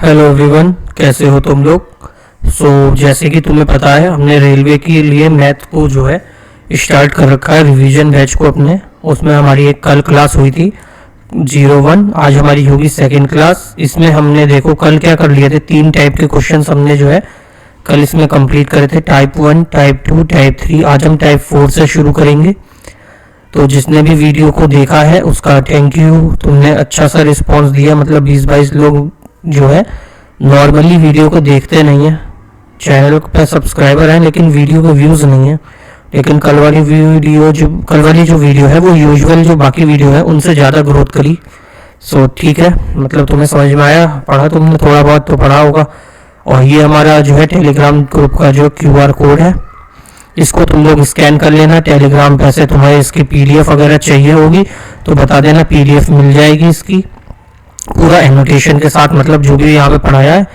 Hello everyone, कैसे हो तुम लोग। जैसे कि तुम्हें पता है, हमने रेलवे के लिए मैथ को जो है स्टार्ट कर रखा है, रिवीजन बैच को अपने। उसमें हमारी एक कल क्लास हुई थी 01, आज हमारी होगी सेकंड क्लास। इसमें हमने देखो कल क्या कर लिए थे, 3 टाइप के क्वेश्चन हमने जो है कल इसमें कंप्लीट करे थे, टाइप 1, टाइप 2, टाइप 3। आज हम टाइप 4 से शुरू करेंगे। तो जिसने भी वीडियो को देखा है उसका थैंक यू, तुमने अच्छा सा रिस्पांस दिया। मतलब 20-22 लोग जो है नॉर्मली वीडियो को देखते नहीं है, चैनल पे सब्सक्राइबर हैं लेकिन वीडियो को व्यूज़ नहीं है। लेकिन कल वाली जो वीडियो है वो यूजुअल जो बाकी वीडियो है उनसे ज़्यादा ग्रोथ करी। ठीक है, मतलब तुम्हें समझ में आया, पढ़ा तुमने थोड़ा बहुत तो पढ़ा होगा। और ये हमारा जो है टेलीग्राम ग्रुप का जो QR कोड है, इसको तुम लोग स्कैन कर लेना। टेलीग्राम पे से तुम्हें इसकी PDF वगैरह चाहिए होगी तो बता देना, PDF मिल जाएगी इसकी पूरा एनोटेशन के साथ। मतलब जो भी यहाँ पे पढ़ाया है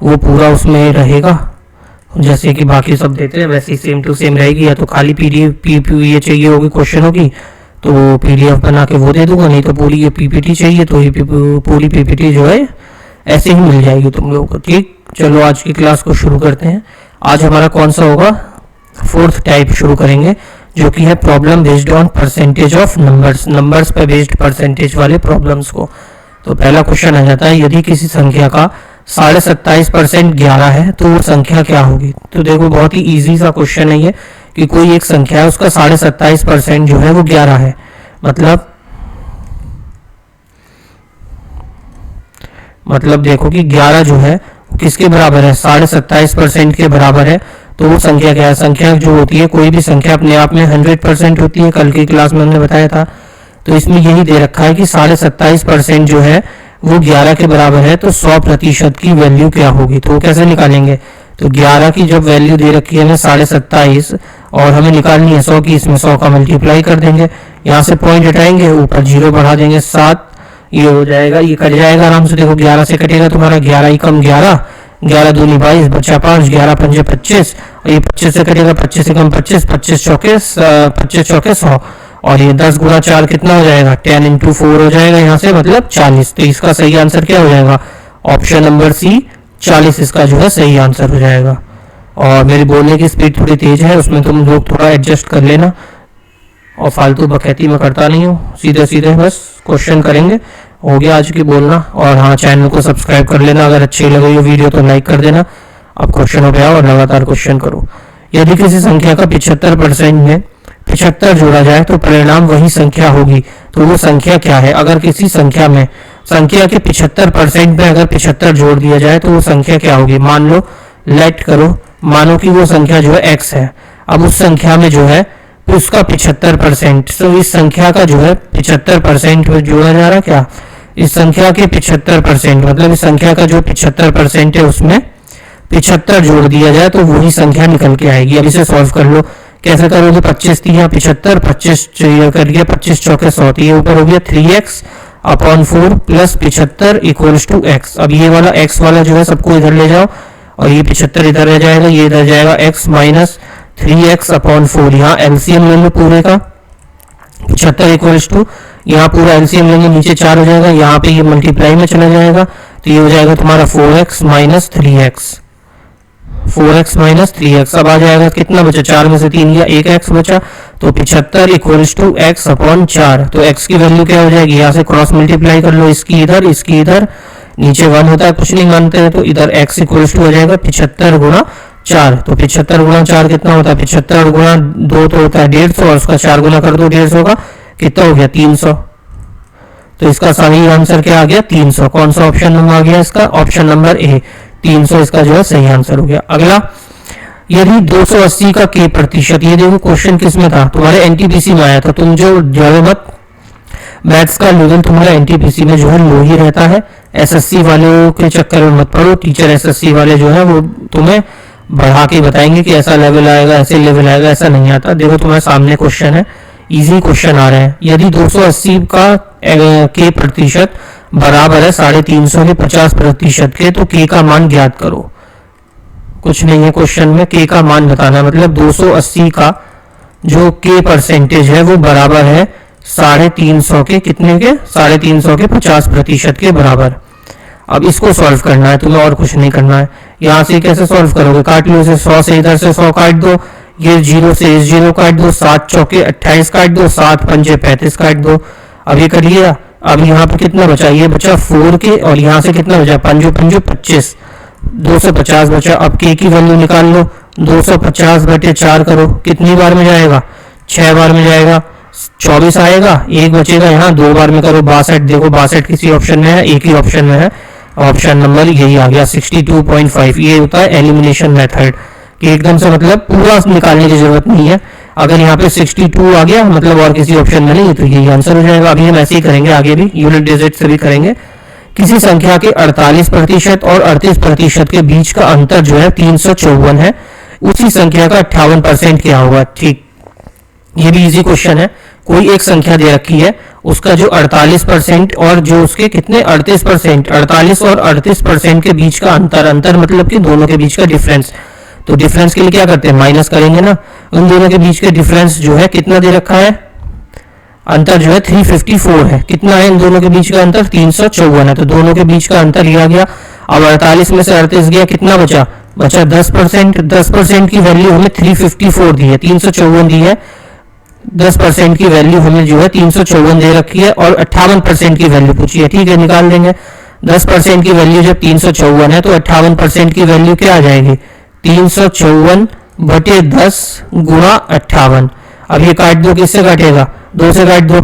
वो पूरा उसमें रहेगा, जैसे कि बाकी सब देते हैं वैसे ही सेम टू सेम रहेगी। या तो खाली PDF ये चाहिए होगी क्वेश्चनों की तो PDF बना के वो दे दूंगा, नहीं तो पूरी ये PPT चाहिए तो ये पूरी PPT जो है ऐसे ही मिल जाएगी तुम लोगों को। ठीक, चलो आज की क्लास को शुरू करते हैं। आज हमारा कौन सा होगा, 4th टाइप शुरू करेंगे, जो कि है problem based on percentage of numbers पे बेस्ड परसेंटेज वाले प्रॉब्लम्स को। तो पहला क्वेश्चन आ जाता है, यदि किसी संख्या का 27.5% 11 है तो वो संख्या क्या होगी। तो देखो बहुत ही इजी सा क्वेश्चन है ये, कि कोई एक संख्या है उसका 27.5% जो है वो 11 है। मतलब देखो कि 11 जो है किसके बराबर है, 27.5% के बराबर है। तो वो संख्या क्या है, संख्या जो होती है कोई भी संख्या अपने आप में 100% होती है, कल की क्लास में हमने बताया था। तो इसमें यही दे रखा है कि 27.5% जो है वो 11 के बराबर है, तो 100% की वैल्यू क्या होगी। तो वो कैसे निकालेंगे, तो 11 की जब वैल्यू दे रखी है हमें 27.5 और हमें निकालनी है 100 की, इसमें 100 का मल्टीप्लाई कर देंगे, यहाँ से पॉइंट हटाएंगे, ऊपर 0 बढ़ा देंगे, 7 ये हो जाएगा, ये कट जाएगा आराम से। देखो 11 से कटेगा तुम्हारा 11 ही कम 11, 11 दूनी 22 बचा 5, 11 पंजे 25, और ये 25 से कटेगा 25 से कम 25, 25 चौके 100, और ये 10 गुना 4 कितना हो जाएगा, 10 into 4 हो जाएगा यहाँ से, मतलब 40। तो इसका सही आंसर क्या हो जाएगा, ऑप्शन नंबर C 40 इसका जो है सही आंसर हो जाएगा। और मेरी बोलने की स्पीड थोड़ी तेज है, उसमें तुम लोग थोड़ा एडजस्ट कर लेना। और फालतू बकैती में करता नहीं हूँ, सीधे सीधे बस क्वेश्चन करेंगे। हो गया आज की बोलना। और हाँ, चैनल को सब्सक्राइब कर लेना, अगर अच्छी लगे ये वीडियो तो लाइक कर देना। अब क्वेश्चन पे आओ और लगातार क्वेश्चन करो। यदि किसी संख्या का 75% में 75 जोड़ा जाए तो परिणाम वही संख्या होगी, तो वो संख्या क्या है। अगर किसी संख्या में संख्या के 75% में अगर 75 जोड़ दिया जाए तो वो संख्या क्या होगी। मान लो, लेट करो, मानो कि वो संख्या जो है x है। अब उस संख्या में जो है उसका 75%, तो इस संख्या का जो है 75% में जोड़ा जा रहा है क्या, इस संख्या के 75%, मतलब इस संख्या का जो 75% है उसमें 75 जोड़ दिया जाए तो वही संख्या निकल के आएगी। अब इसे सॉल्व कर लो, कैसे करोगे, 25 थी यहाँ 75, 25 कर दिया, 25 चौके 100, ये ऊपर हो गया 3x upon 4 plus 75 equals to x। अब ये वाला x वाला जो है सबको इधर ले जाओ और ये 75 इधर रह जाएगा, ये इधर जाएगा x माइनस 3x अपॉन 4। यहाँ एलसीएम ले लो पूरे का, 75 इक्वल्स टू, यहाँ पूरा एलसीएम लेंगे, नीचे 4 हो जाएगा, यहाँ पे ये मल्टीप्लाई में चला जाएगा, तो ये हो जाएगा तुम्हारा 4x minus 3x, 4x minus 3x। अब आ जाएगा कितना बचा, 4 में से 3 गया, 1x बचा, तो 75 इक्वल्स टू x अपॉन 4। तो x की वैल्यू क्या हो जाएगी, यहाँ से क्रॉस मल्टीप्लाई कर लो, इसकी इधर, नीचे 1 होता है, कुछ नहीं मानते हैं, तो इधर x इक्वल्स टू हो जाएगा 75 गुणा 4। तो 75 गुणा 4 कितना होता है, 75 गुणा 2 तो होता है 150, और उसका 4 गुना कर दो 150 का, कितना हो गया 300। तो इसका सही आंसर क्या आ गया, 300। कौन सा ऑप्शन नंबर आ गया इसका, ऑप्शन नंबर A 300 इसका जो है सही आंसर हो गया। अगला, यदि 280 का k प्रतिशत, ये देखो क्वेश्चन किस में था, तुम्हारे NTPC में आया था। तुम जो ज्यादा मत, मैथ्स का लेवल तुम्हारा NTPC में जो है लो ही रहता है, SSC वालों के चक्कर में मत पड़ो। टीचर SSC वाले जो है वो तुम्हें बढ़ा के बताएंगे कि ऐसा लेवल आएगा, ऐसे लेवल आएगा, ऐसा नहीं आता। देखो तुम्हारे सामने क्वेश्चन है, इजी क्वेश्चन आ रहा है। यदि 280 का k प्रतिशत बराबर है 350 के 50% के, तो k का मान ज्ञात करो। कुछ नहीं है क्वेश्चन में, k का मान बताना है। मतलब 280 का जो k परसेंटेज है वो बराबर है 350 के, कितने के, 350 के 50% के बराबर। अब इसको सॉल्व करना है तुम्हें, और कुछ नहीं करना है। यहाँ से कैसे सॉल्व करोगे, काट लो इसे, 100 से इधर से 100 काट दो, ये 0 से इस 0 काट दो, 7 चौके 28 काट दो, 7 पंजे 35 काट दो। अब ये कर लिया। अब यहाँ पे कितना बचा, ये बचा 4 के, और यहाँ से कितना बचा, पंजो पंजो 25, 250 बचा। अब के की वैल्यू निकाल लो, 250 बटे 4 करो, कितनी बार में जाएगा, 6 बार में जाएगा, 24 आएगा, एक बचेगा यहाँ, 2 बार में करो 62। देखो 62 किसी ऑप्शन में है, एक ही ऑप्शन में है, ऑप्शन नंबर यही आ गया 62.5। ये होता है एलिमिनेशन मेथड कि एकदम से मतलब पूरा निकालने की जरूरत नहीं है। अगर यहाँ पे 62 आ गया मतलब और किसी ऑप्शन में नहीं, तो यही आंसर हो जाएगा। अभी हम ऐसे ही करेंगे, आगे भी यूनिट डिजिट से भी करेंगे। किसी संख्या के 48% और 38% के बीच का अंतर जो है 354 है, उसी संख्या का 58% क्या होगा। ठीक, ये भी इजी क्वेश्चन है। कोई एक संख्या दे रखी है, उसका जो 48% और जो उसके कितने 38%, 48 और 38% के बीच का अंतर, अंतर मतलब कि दोनों के बीच का डिफरेंस। तो डिफरेंस के लिए क्या करते हैं, माइनस करेंगे ना। उन दोनों के बीच के डिफरेंस जो है कितना दे रखा है, अंतर जो है 354 है। कितना है इन दोनों के बीच का अंतर, 354 है। तो दोनों के बीच का अंतर लिया गया। अब 48 में से 38 गया, कितना बचा, बचा 10%। 10% की वैल्यू हमें 354 दी है, 354 दी है। 10% की वैल्यू हमें जो है 354 दे रखी है, और 58% की वैल्यू पूछी है। ठीक है, निकाल देंगे। 10% की वैल्यू जब 354 है तो 58% की वैल्यू क्या आ जाएगी, 354 बटे 10 गुणा 58। अब ये काट दो, किससे काटेगा, 2 से काट दो,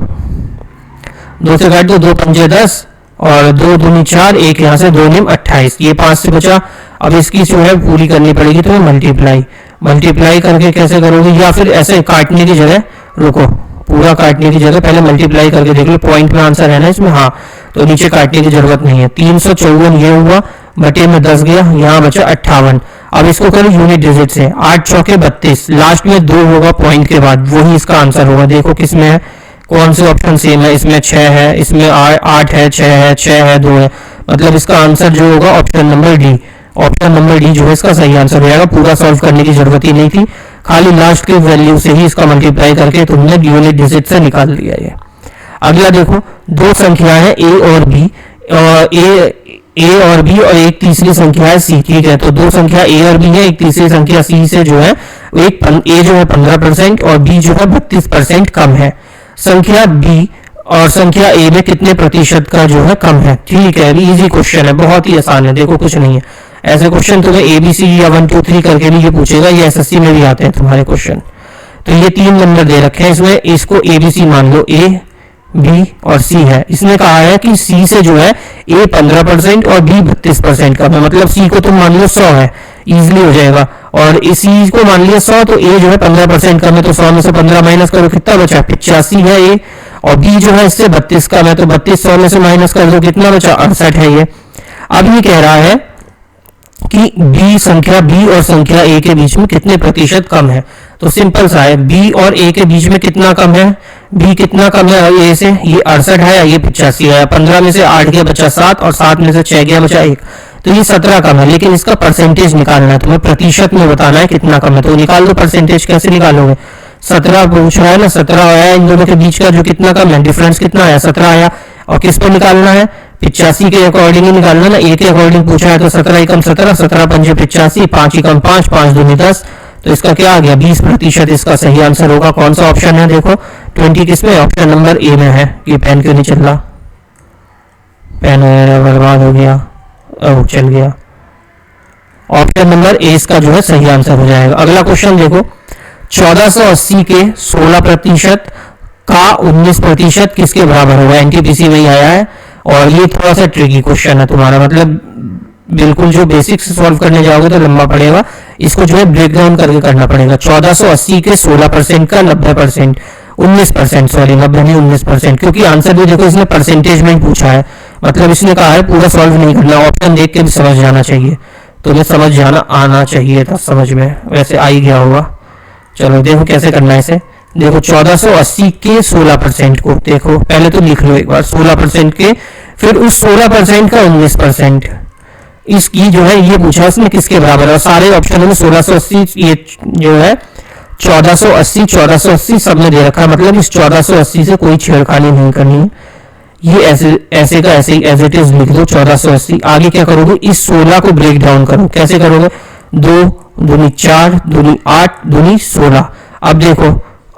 2 से काट दो, 2 पंजे 10 और 2 दूनी 4, एक यहाँ से 2 निम 28, ये 5 से बचा। अब इसकी जो है पूरी करनी पड़ेगी, तो मल्टीप्लाई, मल्टीप्लाई करके कैसे करोगे, या फिर ऐसे काटने की जगह, रुको पूरा काटने की जगह पहले मल्टीप्लाई करके देख लो, पॉइंट में आंसर है ना इसमें, हाँ, तो नीचे काटने की जरूरत नहीं है। 354 ये हुआ, बटे में 10 गया, यहाँ बचा 58। अब इसको करो यूनिट डिजिट से, 8 चौके 32, लास्ट में 2 होगा पॉइंट के बाद, वही इसका आंसर होगा। देखो किसमें है, कौन से ऑप्शन सेम है, इसमें 6 है, इसमें 8 है, 6 है, 6 है, 2 है, मतलब इसका आंसर जो होगा option number D. Option number D जो है इसका सही आंसर हो जाएगा। पूरा सॉल्व करने की जरूरत ही नहीं थी, खाली लास्ट के वैल्यू से ही इसका मल्टीप्लाई करके तुमने यूनिट डिजिट से निकाल लिया है। अगला देखो, दो संख्या है ए और बी, ए और बी, और एक तीसरी संख्या है सी। ठीक है, तो दो संख्या ए और बी है, एक तीसरी संख्या सी से जो है एक ए जो है 15% और बी जो है 32% कम है। संख्या बी और संख्या ए में कितने प्रतिशत का जो है कम है। ठीक है, इजी क्वेश्चन है, बहुत ही आसान है। देखो कुछ नहीं है, ऐसे क्वेश्चन तुम्हें एबीसी या 1 2 3 करके भी ये पूछेगा, ये एसएससी में भी आते हैं तुम्हारे क्वेश्चन। तो ये 3 नंबर दे रखे हैं, इसमें इसको एबीसी मान लो, ए बी और सी है। इसने कहा है कि सी से जो है ए 15% और बी 32% कम है, मतलब सी को तुम मान लो 100 है, इजिली हो जाएगा। और सी को मान लिया 100, तो ए जो है 15% कम है, तो 100 में से 15 माइनस करो, कितना बचा, 85 है ए, और बी जो है इससे 32 कम है, तो 32 100 में से माइनस कर दो, कितना बचा, 68 है ये। अब ये कह रहा है कि बी, संख्या बी और संख्या ए के बीच में कितने प्रतिशत कम है। तो सिंपल सा है, बी और ए के बीच में कितना कम है, बी कितना कम है ए से, ये 68 है, ये 85 है। 15 में से 8 गया बचा 7, और 7 में से 6 गया बचा 1, तो ये 17 कम है। लेकिन इसका परसेंटेज निकालना है, तुम्हें प्रतिशत में बताना है कितना कम है। तो निकाल दो परसेंटेज, कैसे निकालोगे, 17 पूछ रहा है ना, 17 आया इन दोनों के बीच का जो कितना कम है, डिफरेंस कितना आया, 17 आया। और किस पर निकालना है, 85 के अकॉर्डिंग ही निकालना ना, ए के अकॉर्डिंग पूछा है, तो 17 एकम 17, 17 पंजे 85, 5 एकम 5, 5 दूनी 10, तो इसका क्या आ गया, 20% इसका सही आंसर होगा। कौन सा ऑप्शन है, देखो 20 किसमें, ऑप्शन नंबर ए में है। ये पेन क्यों नहीं चल रहा, पेन बर्बाद हो गया, ओह चल गया। ऑप्शन नंबर ए इसका जो है सही आंसर हो जाएगा। अगला क्वेश्चन देखो, 1480 के 16% का 19% किसके बराबर होगा। एनटीपीसी में ही आया है, और ये थोड़ा सा ट्रिकी क्वेश्चन है तुम्हारा, मतलब बिल्कुल जो बेसिक्स सॉल्व करने जाओगे तो लंबा पड़ेगा, इसको जो है ब्रेक डाउन करके करना पड़ेगा। 1480 के 16% का 90%, 19%, सॉरी 90 नहीं 19%, क्योंकि आंसर भी देखो इसने परसेंटेज में ही पूछा है, मतलब इसने कहा है पूरा सॉल्व नहीं करना, ऑप्शन देख के भी समझ जाना चाहिए। तो मैं समझ जाना आना चाहिए था समझ में, वैसे आ ही गया होगा। चलो देखो कैसे करना है इसे। देखो 1480 के 16% को देखो, पहले तो लिख लो एक बार 16% के, फिर उस 16% का 19%, इसकी जो है ये पूछा इसने किसके बराबर है। और सारे ऑप्शन में 1680, ये जो है 1480 1480 सब में दे रखा है, मतलब इस 1480 से कोई छेड़खानी नहीं करनी है। ये ऐसे का ऐसे एज इट इज लिख दो 1480। आगे क्या करोगे, इस 16 को ब्रेक डाउन करो। कैसे करोगे, 2 दूनी 4 दूनी 8 दूनी 16। अब देखो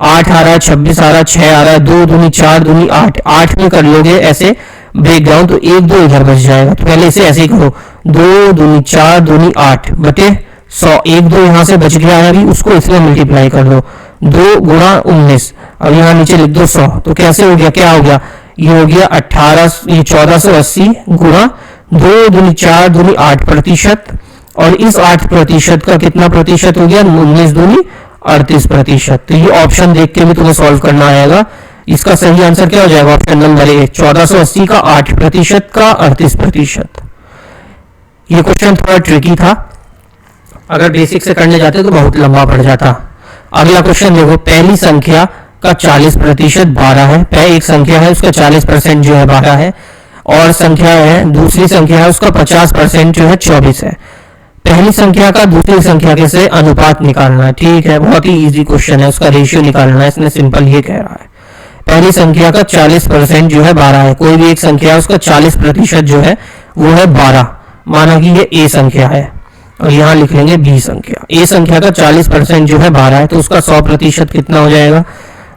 8 आ रहा है, 26 आ रहा है, 6 आ रहा है, 2 दूनी 4 दूनी 8, 8 में कर लोगे ऐसे ब्रेक डाउन तो 1 2 इधर बच जाएगा। तो पहले इसे ऐसे ही करो, 2 दूनी 4 दूनी 8 बटे 100, 1 2 यहाँ से बच गया है, अभी उसको इसमें मल्टीप्लाई कर दो, 2 गुणा 19। अब यहाँ नीचे लिख दो 100। तो कैसे हो गया, क्या हो गया, ये हो गया 1480 गुणा 2 दूनी 4 दूनी 8%, और इस 8% का कितना प्रतिशत हो गया, 19 दूनी 38%। तो ये ऑप्शन देख के भी तुम्हें सॉल्व करना आएगा। इसका सही आंसर क्या हो जाएगा, ऑप्शन नंबर ए, 1480 का 8% का 38%। ये क्वेश्चन थोड़ा ट्रिकी था, अगर बेसिक से करने जाते तो बहुत लंबा पड़ जाता। अगला क्वेश्चन देखो, पहली संख्या का 40% 12 है। एक संख्या है उसका 40% जो है 12 है, और संख्या है दूसरी संख्या है उसका 50% जो है 24 है। पहली संख्या का दूसरी संख्या के से अनुपात निकालना है। ठीक है, बहुत ही इजी क्वेश्चन है, उसका रेशियो निकालना है। इसने सिंपल ये कह रहा है, पहली संख्या का 40% जो है 12 है। कोई भी एक संख्या है उसका 40% जो है वो है 12। माना कि ये ए संख्या है, और यहाँ लिख लेंगे बी संख्या। ए संख्या का 40% जो है 12 है, तो उसका 100% कितना हो जाएगा।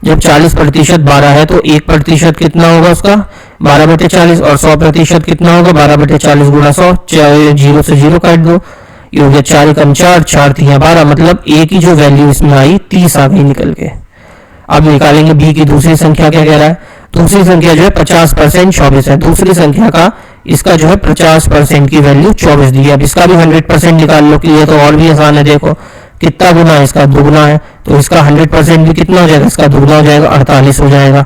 जब 40% 12 है तो 1% कितना होगा उसका, 12/40, और 100% कितना होगा, 12/40 गुणा 100। 0 से 0 काट दो, ये हो गया 4 एकम 4, 4 3 12, मतलब ए की जो वैल्यू इसमें आई 30 आ गई निकल के। अब निकालेंगे बी की दूसरी संख्या, क्या कह रहा है, दूसरी संख्या जो है 50% 24 है। दूसरी संख्या का इसका जो है 50% की वैल्यू 24 दी है। अब इसका भी 100% निकाल लो, कि ये तो और भी आसान है। देखो कितना गुना है, इसका दुगना है, तो इसका 100% भी कितना हो जाएगा, इसका दुगना हो जाएगा, 48 हो जाएगा।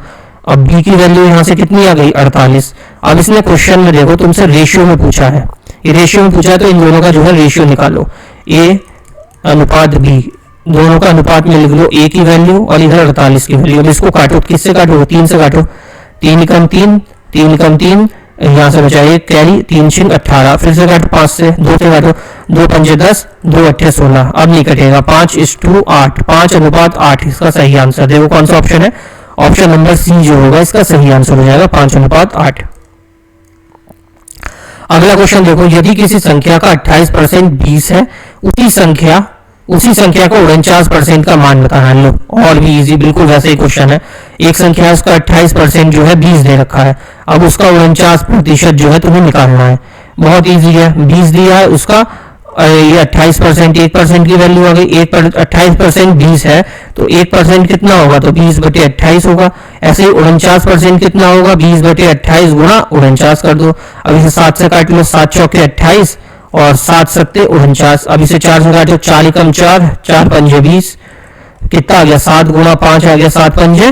अब बी की वैल्यू यहाँ से कितनी आ गई, 48। अब इसने क्वेश्चन में देखो तुमसे रेशियो में पूछा है, ये रेशियो में पूछा है, तो इन दोनों का जो है रेशियो निकालो, ए अनुपात बी, दोनों का अनुपात में लिख लो ए की वैल्यू और इधर 48 की वैल्यू। अब इसको काटो, किससे काटो, 3 से काटो, 3 एकम 3, 3 एकम 3, यहाँ से बचा एक कैरी, 3 छिंग 18, फिर से काटो 5 से, 2 से काटो, 2 पंजे 10, 2 अट्ठे 16। अब नहीं कटेगा, 5:8, 5 अनुपात 8 इसका सही आंसर। देखो कौन सा ऑप्शन है, ऑप्शन नंबर सी जो होगा इसका सही आंसर हो जाएगा, 5 अनुपात 8। अगला क्वेश्चन देखो, यदि किसी संख्या का 28% 20 है, उसी संख्या को 49% का मान बताना है। लो और भी इजी, बिल्कुल वैसे ही क्वेश्चन है। एक संख्या है उसका 28% जो है 20 दे रखा है, अब उसका 49% जो है तुम्हें निकालना है। बहुत इजी है, 20 दिया है उसका, ये 28%, 1% की वैल्यू आ गई। 28% 20 है तो 1% कितना होगा, तो 20/28 होगा। ऐसे ही 49% कितना होगा, 20/28 गुणा 49 कर दो। अब इसे 7 से काट लो, 7 चौके 28 और 7 सत्ते 49। अब इसे 4 से काटो, 4 एकम 4, 4 पंजे 20, कितना आ गया, 7 गुणा 5 आ गया, 7 पंजे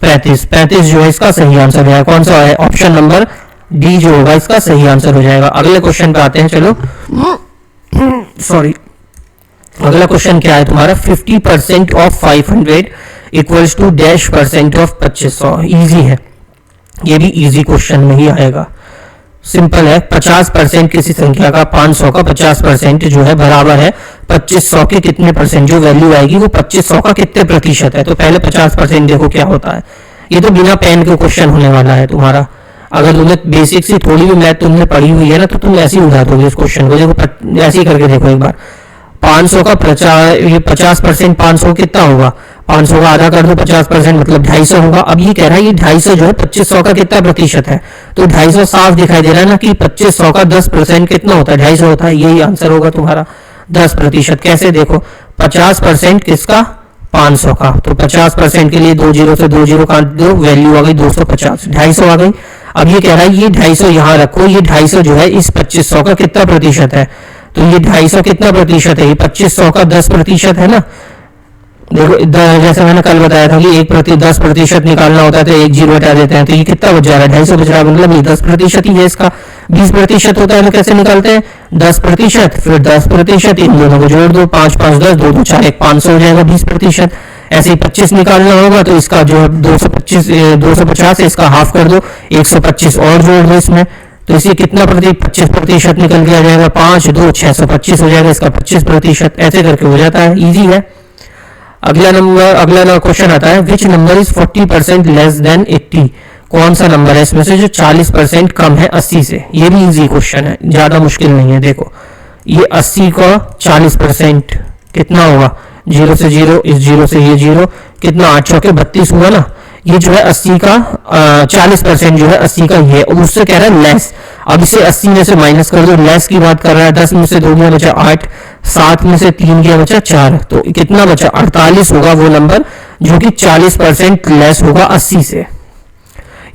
35। 35 जो है इसका सही आंसर है। कौन सा है, ऑप्शन नंबर डी जो होगा इसका सही आंसर हो जाएगा। अगले क्वेश्चन पे आते हैं, चलो सॉरी। अगला क्वेश्चन क्या है तुम्हारा, 50% of 500 equals to dash % of 2500। Easy है, ये भी इजी क्वेश्चन में ही आएगा, सिंपल है। 50% किसी संख्या का 500 का 50% जो है बराबर है 2500 के कितने परसेंट, जो वैल्यू आएगी वो 2500 का कितने प्रतिशत है। तो पहले 50% देखो क्या होता है। ये तो बिना पेन के क्वेश्चन होने वाला है तुम्हारा। अगर तुमने बेसिक से थोड़ी भी मैथ तुमने पढ़ी हुई है ना, तो तुम ऐसे ही उठा दोगे इस क्वेश्चन को। देखो ऐसे ही करके देखो एक बार, 500 का 50% 500 कितना होगा, 500 का आधा कर दो 50% मतलब 250 होगा। अब ये कह रहा है ये 250 जो है 2500 का कितना प्रतिशत है, तो 250 साफ दिखाई दे रहा है ना कि 2500 का 10% कितना होता है, 250 होता है। यही आंसर होगा तुम्हारा 10%। कैसे देखो, 50% किसका, 500 का, तो 50% के लिए 2 0 से 2 0 काट दो, वैल्यू आ गई 250, 250 आ गई। अब ये कह रहा है ये 250 यहाँ रखो, ये 250 जो है इस 2500 का कितना प्रतिशत है, तो ये 250 कितना प्रतिशत है, ये 2500 का 10% है ना। देखो जैसे मैंने कल बताया था कि 10% निकालना होता है तो 1 0 हटा देते हैं, तो ये कितना बच जा रहा है, 250 बच रहा है, मतलब ये 10% ही है इसका। 20% होता है तो कैसे निकालते हैं, 10% फिर 10%, इन दोनों को जोड़ दो, 5 5 10, 2 2 4 1 500 हो जाएगा 20%। ऐसे ही 25 निकालना होगा तो इसका जो है 250 है, इसका हाफ कर दो, 125 और जोड़ दो इसमें, तो इसे कितना 25% निकल के आ जाएगा, 5 2 625 हो जाएगा इसका 25%। ऐसे करके हो जाता है, इजी है। अगला क्वेश्चन आता है, which number is 40% less than 80। कौन सा नंबर है इसमें से जो 40% कम है 80 से। ये भी इजी क्वेश्चन है, ज्यादा मुश्किल नहीं है। देखो ये 80 का 40% कितना होगा, 0 से 0, इस 0 से ये 0, कितना 8 चौके 32 हुआ ना। ये जो है 80 का 40% जो है 80 का ये, उससे कह रहा है लेस। अब इसे 80 में से माइनस कर दो, लेस की बात कर रहा है। 10 में से 2 गया बचा 8, 7 में से 3 गया बचा 4, तो कितना बचा 48 होगा वो नंबर जो कि 40% लेस होगा 80 से।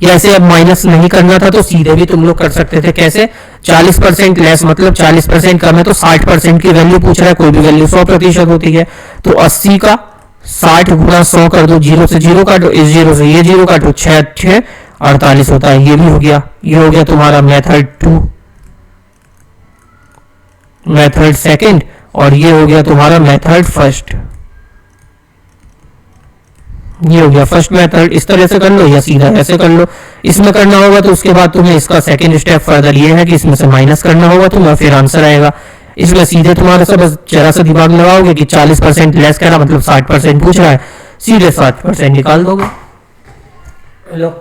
या ऐसे अब माइनस नहीं करना था तो सीधे भी तुम लोग कर सकते थे। कैसे, 40% लेस मतलब 40% कम है तो 60% की वैल्यू पूछ रहा है, कोई भी वैल्यू 100% होती है। तो 80 का 60 गुना 100 कर दो, 0 से 0 काटो, इस 0 से ये 0 काटो, 6 6 48 होता है। ये भी हो गया। ये हो गया तुम्हारा मेथड 2, मेथड सेकंड, और ये हो गया तुम्हारा मेथड फर्स्ट। ये हो गया फर्स्ट मेथड। इस तरह से कर लो या सीधा ऐसे कर लो। इसमें करना होगा तो उसके बाद तुम्हें इसका सेकंड स्टेप फर्दर ये है कि इसमें से माइनस करना होगा तुम्हें, फिर आंसर आएगा। इसमें सीधे तुम्हारा सब बस जरा सा दिमाग लगाओगे कि 40% लेस कह रहा मतलब 60% पूछ रहा है, सीधे 60% निकाल दोगे। लो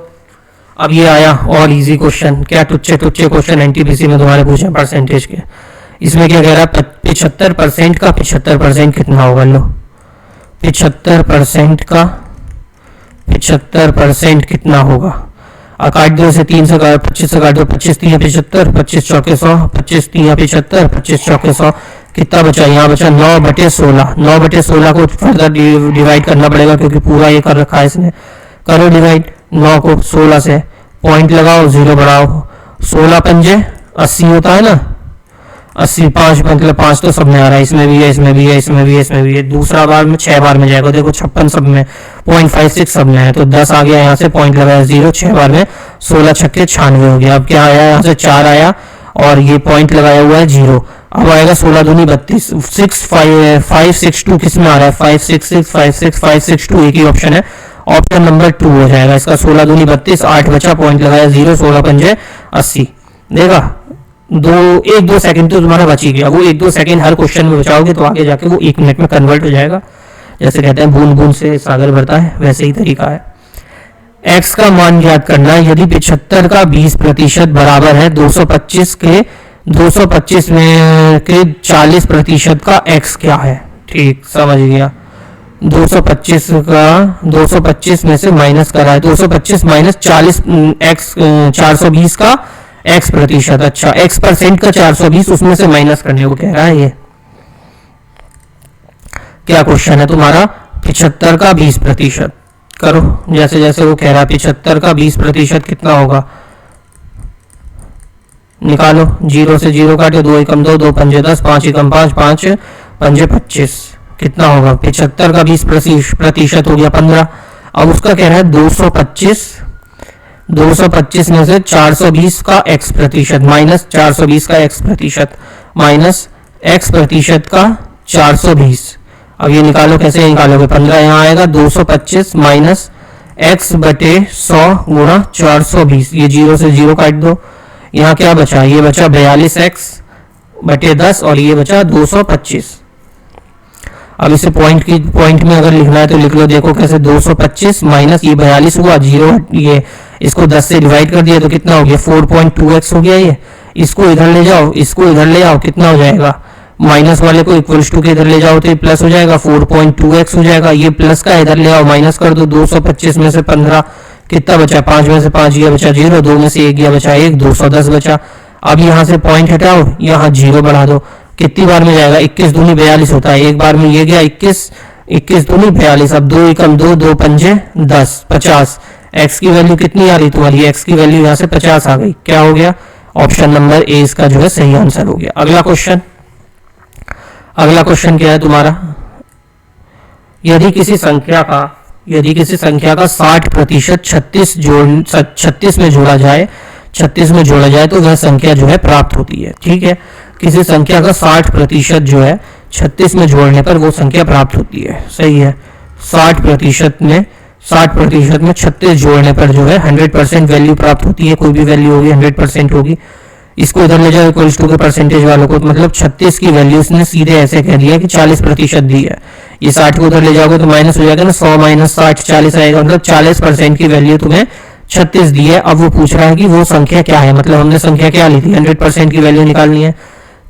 अब ये आया और इजी क्वेश्चन, क्या टुच्चे टुच्चे क्वेश्चन एनटीपीसी में तुम्हारे पूछे परसेंटेज के। इसमें क्या कह रहा है, 75% का 75% कितना होगा। लो 75% का 75% कितना होगा। काट दो इसे, 3 से 25 से काट दो, 25 3 75, 25 चौके 100, 25 3 75, 25 चौके 100, कितना बचा, यहाँ बचा 9/16। 9/16 को फर्दर डिवाइड करना पड़ेगा क्योंकि पूरा ये कर रखा है इसने। करो डिवाइड, 9 को 16 से, पॉइंट लगाओ, 0 बढ़ाओ, 16 पंजे 80 होता है ना। 80 5 मतलब 5 तो सब में आ रहा है, इसमें भी है, इसमें भी है, इसमें भी है, इसमें भी है। दूसरा बार में 6 बार में जाएगा, देखो 56 सब में, 0.56 सब में है, तो 10 आ गया। यहाँ से पॉइंट लगाया 0, 6 बार में 16 छक्के 96 हो गया। अब क्या आया, यहाँ से 4 आया और ये पॉइंट लगाया हुआ है 0। अब आएगा 16 दूनी 32, 562 किस में आ रहा है, 566 565 562, एक ही ऑप्शन है, ऑप्शन नंबर 2 हो जाएगा इसका। 16 दूनी 32, 8 बचा, पॉइंट लगाया 0, 16 पंजे 80। देखा, 1-2 सेकंड तो तुम्हारा बच ही गया। वो 1-2 सेकंड हर क्वेश्चन में बचाओगे तो आगे जाके वो 1 मिनट में कन्वर्ट हो जाएगा। जैसे कहते हैं बूंद बूंद से सागर भरता है, वैसे ही तरीका है। x का मान ज्ञात करना है। यदि 75 का 20% बराबर है 225 के, 225 में के 40% का x क्या है। ठीक, समझ गया। 225 का 225 में से माइनस करा है, 225 माइनस 40 x 420 का x प्रतिशत। अच्छा, x परसेंट का 420 उसमें से माइनस करने को कह रहा है। ये क्या क्वेश्चन है तुम्हारा, 75 का 20%। करो जैसे जैसे वो कह रहा है। 75 का 20% कितना होगा, निकालो। 0 से 0 काटे, 2 एकम 2, 2 पंजे 10, 5 एकम 5, 5 पंजे 25, कितना होगा। 75 का 20% हो गया 15। अब उसका कह रहा है 225 में से 420 का x प्रतिशत माइनस 420 का x प्रतिशत माइनस x प्रतिशत का 420। अब ये निकालो, कैसे निकालोगे, 15 यहाँ आएगा, 225 माइनस x बटे 100 गुणा 420। ये 0 से 0 काट दो, यहाँ क्या बचा, ये बचा 42x बटे 10 और ये बचा 225। अब इसे पॉइंट में अगर लिखना है तो लिख लो। देखो कैसे, 225 माइनस ये 42 हुआ, 0 ये इसको 10 से डिवाइड कर दिया तो कितना हो गया, 4.2x हो गया। ये इसको इधर ले जाओ, इसको इधर ले आओ, कितना हो जाएगा, माइनस वाले को इक्वल्स टू के इधर ले जाओ तो ये प्लस हो जाएगा, 4.2x हो जाएगा। ये प्लस का इधर ले आओ, माइनस कर दो, 225 में से 15 कितना बचा, 5 में से 5 गया बचा 0, 2 में से 1 गया बचा 1, 210 बचा। अब यहाँ से पॉइंट हटाओ, यहाँ 0 बढ़ा दो, कितनी बार में जाएगा, 21 दूनी 42 होता है, एक बार में ये गया 21 दूनी 42। अब 2 एकम 2, 2 पंजे 10, 50। x की वैल्यू कितनी आ रही तुम्हारी, x की वैल्यू यहाँ से 50 आ गई। क्या हो गया, ऑप्शन नंबर ए इसका जो है सही आंसर हो गया। अगला क्वेश्चन क्या है तुम्हारा, यदि किसी संख्या का 60% 36 में जोड़ा जाए तो वह संख्या जो है प्राप्त होती है। ठीक है, किसी संख्या का 60% जो है 36 में जोड़ने पर वो संख्या प्राप्त होती है। सही है, 60% में 36 जोड़ने पर जो है 100% वैल्यू प्राप्त होती है। कोई भी वैल्यू होगी 100% होगी। इसको इधर ले जाओ इक्वल्स टू के परसेंटेज वालों को, मतलब 36 की वैल्यू उसने सीधे ऐसे कह दिया कि 40% दी है। ये 60 को उधर ले जाओगे तो माइनस हो जाएगा ना, 100 माइनस 60 40 आएगा, मतलब 40% की वैल्यू तुम्हें 36 दी है। अब वो पूछ रहा है कि वो संख्या क्या है, मतलब हमने संख्या क्या ली थी, 100% की वैल्यू निकालनी है।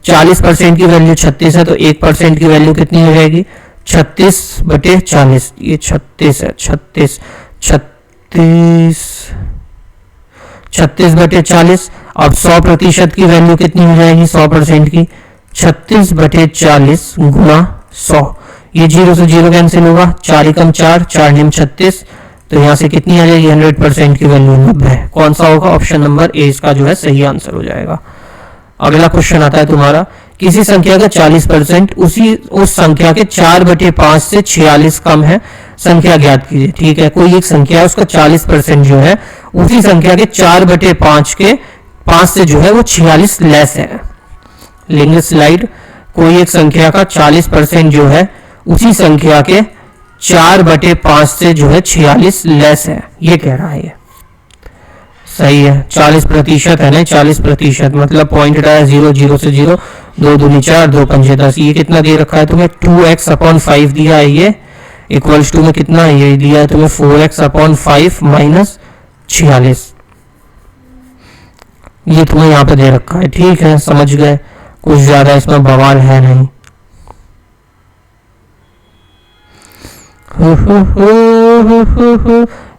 40% की वैल्यू 36 है, तो 1% की वैल्यू कितनी हो जाएगी, 36/40। ये 36 है, 36/40। अब 100% की वैल्यू कितनी हो जाएगी, 100% की 36/40 गुना 100। ये 0 से 0 कैंसिल होगा, 4 एकम 4, 4 निम 36, तो यहाँ से कितनी आ जाएगी, 100% की वैल्यू 90। कौन सा होगा, ऑप्शन नंबर ए इसका जो है सही आंसर हो जाएगा। अगला क्वेश्चन आता है तुम्हारा, किसी संख्या का 40% उस संख्या के 4/5 से 46 कम है, संख्या ज्ञात कीजिए। ठीक है, कोई एक संख्या है, उसका 40% जो है उसी संख्या के 4/5 के 5 से जो है वो 46 लेस है। लेंगे स्लाइड, कोई एक संख्या का 40% जो है उसी संख्या के 4/5 से जो है 46 लेस है, ये कह रहा है। ये सही है, 40% है ना, 40% मतलब पॉइंट हटाया 0, 0 से 0, 2 दूनी 4, 2 पंजे 10। ये कितना दे रखा है तुम्हें, 2x/5 दिया है, ये इक्वल्स टू में कितना ये दिया है तुम्हें 4x/5 माइनस 46, ये तुम्हें यहाँ पे दे रखा है। ठीक है, समझ गए, कुछ ज्यादा इसमें बवाल है नहीं।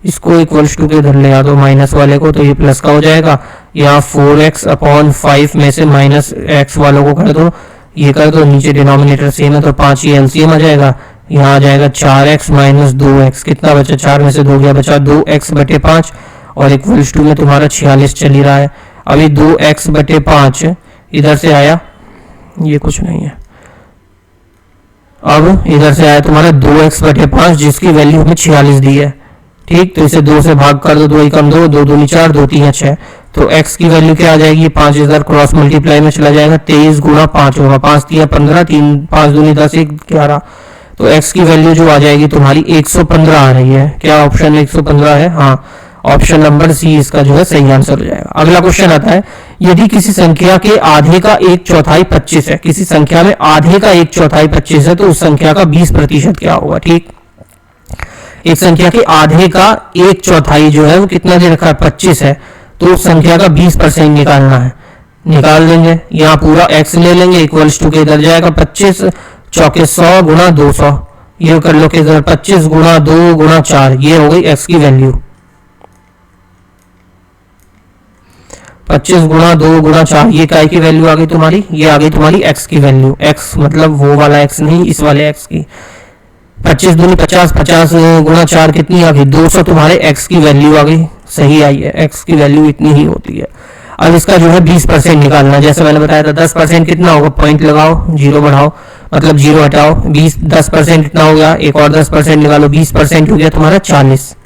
इसको इक्वल्स टू के इधर ले आ दो माइनस वाले को, तो ये प्लस का हो जाएगा। यहाँ 4x/5 में से माइनस x वालों को कर दो, ये कर दो, नीचे डिनोमिनेटर सेम है तो 5 ये एलसीएम आ जाएगा। यहाँ आ जाएगा 4x माइनस 2x, कितना बचा, 4 में से 2 गया, बचा 2x/5 और इक्वल्स टू में तुम्हारा 46 चल ही रहा है। अभी 2x/5 इधर से आया, ये कुछ नहीं है, अब इधर से आया तुम्हारा 2x/5 जिसकी वैल्यू हमें 46 दी है। ठीक, तो इसे 2 से भाग कर दो, 2 एकम 2, 2 दूनी 4, 2 तीन 6, तो x की वैल्यू क्या आ जाएगी, 5 इधर क्रॉस मल्टीप्लाई में चला जाएगा, 23 गुना 5 होगा, 5 3 15, 3 5 दूनी 10, 1 11, तो x की वैल्यू जो आ जाएगी तुम्हारी 115 आ रही है। क्या ऑप्शन 115 है, हाँ, ऑप्शन नंबर सी इसका जो है सही आंसर हो जाएगा। अगला क्वेश्चन आता है, यदि किसी संख्या के आधे का 1/4 25 है, किसी संख्या में आधे का 1/4 25 है, तो उस संख्या का 20% क्या होगा। ठीक, एक संख्या के आधे का 1/4 जो है वो कितना दे रखा है, 25 है, तो उस संख्या का 20% निकालना है। निकाल देंगे, यहाँ पूरा x ले लेंगे, इक्वल्स टू के इधर जाएगा 25 चौके 100 गुना 200, ये कर लो कि इधर 25 गुना 2 गुना 4, ये हो गई x की वैल्यू। 25 गुना 2 गुना 4, ये काय की वैल्यू आ गई तुम्हारी, ये आ गई तुम्हारी x की वैल्यू। x मतलब वो वाला x नहीं, इस वाले x की। 25 दूनी 50, 50 गुना 4 कितनी आ गई, 200 तुम्हारे x की वैल्यू आ गई, सही आई है, x की वैल्यू इतनी ही होती है। अब इसका जो है 20% निकालना, जैसे मैंने बताया था 10% कितना होगा, पॉइंट लगाओ, 0 बढ़ाओ, मतलब 0 हटाओ, 10% कितना हो गया, एक और 10% निकालो, 20% हो गया तुम्हारा 40,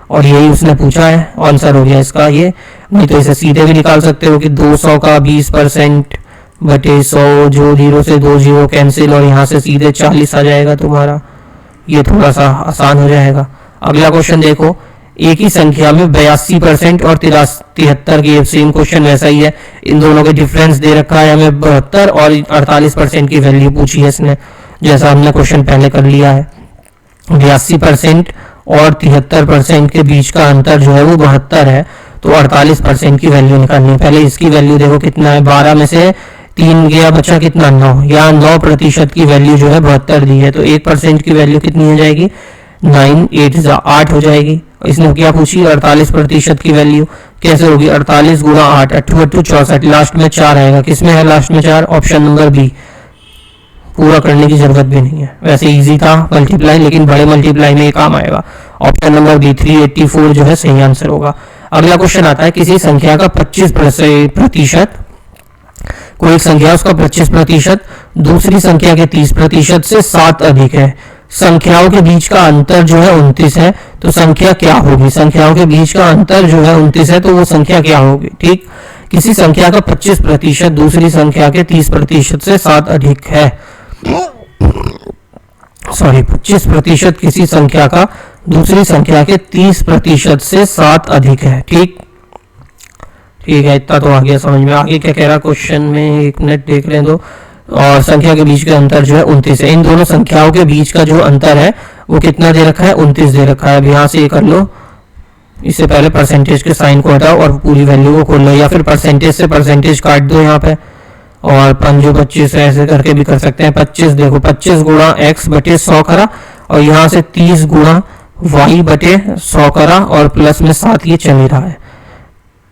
और यही उसने पूछा है, आंसर हो गया इसका ये। नहीं तो इसे सीधे भी निकाल सकते हो कि 200 का 20% बटे 100, जो 0 से 2 0 कैंसिल, और यहाँ से सीधे 40 आ जाएगा तुम्हारा, ये थोड़ा सा आसान हो जाएगा। अगला क्वेश्चन देखो, एक ही संख्या में 82% और 73 की, सेम क्वेश्चन वैसा ही है, इन दोनों के डिफरेंस दे रखा है हमें 72 और 48% की वैल्यू पूछी है इसने, जैसा हमने क्वेश्चन पहले कर लिया है। 82% और 73% के बीच का अंतर जो है वो 72 है, तो 48% की वैल्यू निकालनी है। पहले इसकी वैल्यू देखो कितना है, 12 में से 3 गया, बचा कितना, 9, यहाँ 9% की वैल्यू जो है 72 दी है, तो 1% की वैल्यू कितनी हो जाएगी, 9 8 8 हो जाएगी। इसने क्या पूछी, 48% की वैल्यू कैसे होगी, 48 गुना 8, 8 8 64, लास्ट में 4 आएगा, किसमें है लास्ट में 4, ऑप्शन नंबर बी। पूरा करने की जरूरत भी नहीं है, वैसे इजी था मल्टीप्लाई, लेकिन बड़े मल्टीप्लाई में ये काम आएगा। ऑप्शन नंबर बी 384 जो है सही आंसर होगा। अगला क्वेश्चन आता है, किसी संख्या का 25%, कोई एक संख्या उसका 25% दूसरी संख्या के 30% से 7 अधिक है, संख्याओं के बीच का अंतर जो है 29 है, तो संख्या क्या होगी, संख्याओं के बीच का अंतर जो है 29 है, तो वो संख्या क्या होगी। ठीक, किसी संख्या का 25% दूसरी संख्या के 30% से 7 अधिक है, सॉरी 25% किसी संख्या का दूसरी संख्या के 30% से 7 अधिक है। ठीक, ठीक है, इतना तो आ गया समझ में। आगे क्या कह रहा क्वेश्चन में, एक मिनट देख लें दो। और संख्या के बीच का अंतर जो है 29 है, इन दोनों संख्याओं के बीच का जो अंतर है वो कितना दे रखा है, 29 दे रखा है। अब यहाँ से ये कर लो, इससे पहले परसेंटेज के साइन को हटाओ और पूरी वैल्यू को खोल लो, या फिर परसेंटेज से परसेंटेज काट दो यहाँ पे, और 5×25 ऐसे करके भी कर सकते हैं। 25 देखो 25 गुणा x बटे 100 करा, और यहाँ से 30 गुणा y बटे 100 करा, और प्लस में 7 ये चल ही रहा है।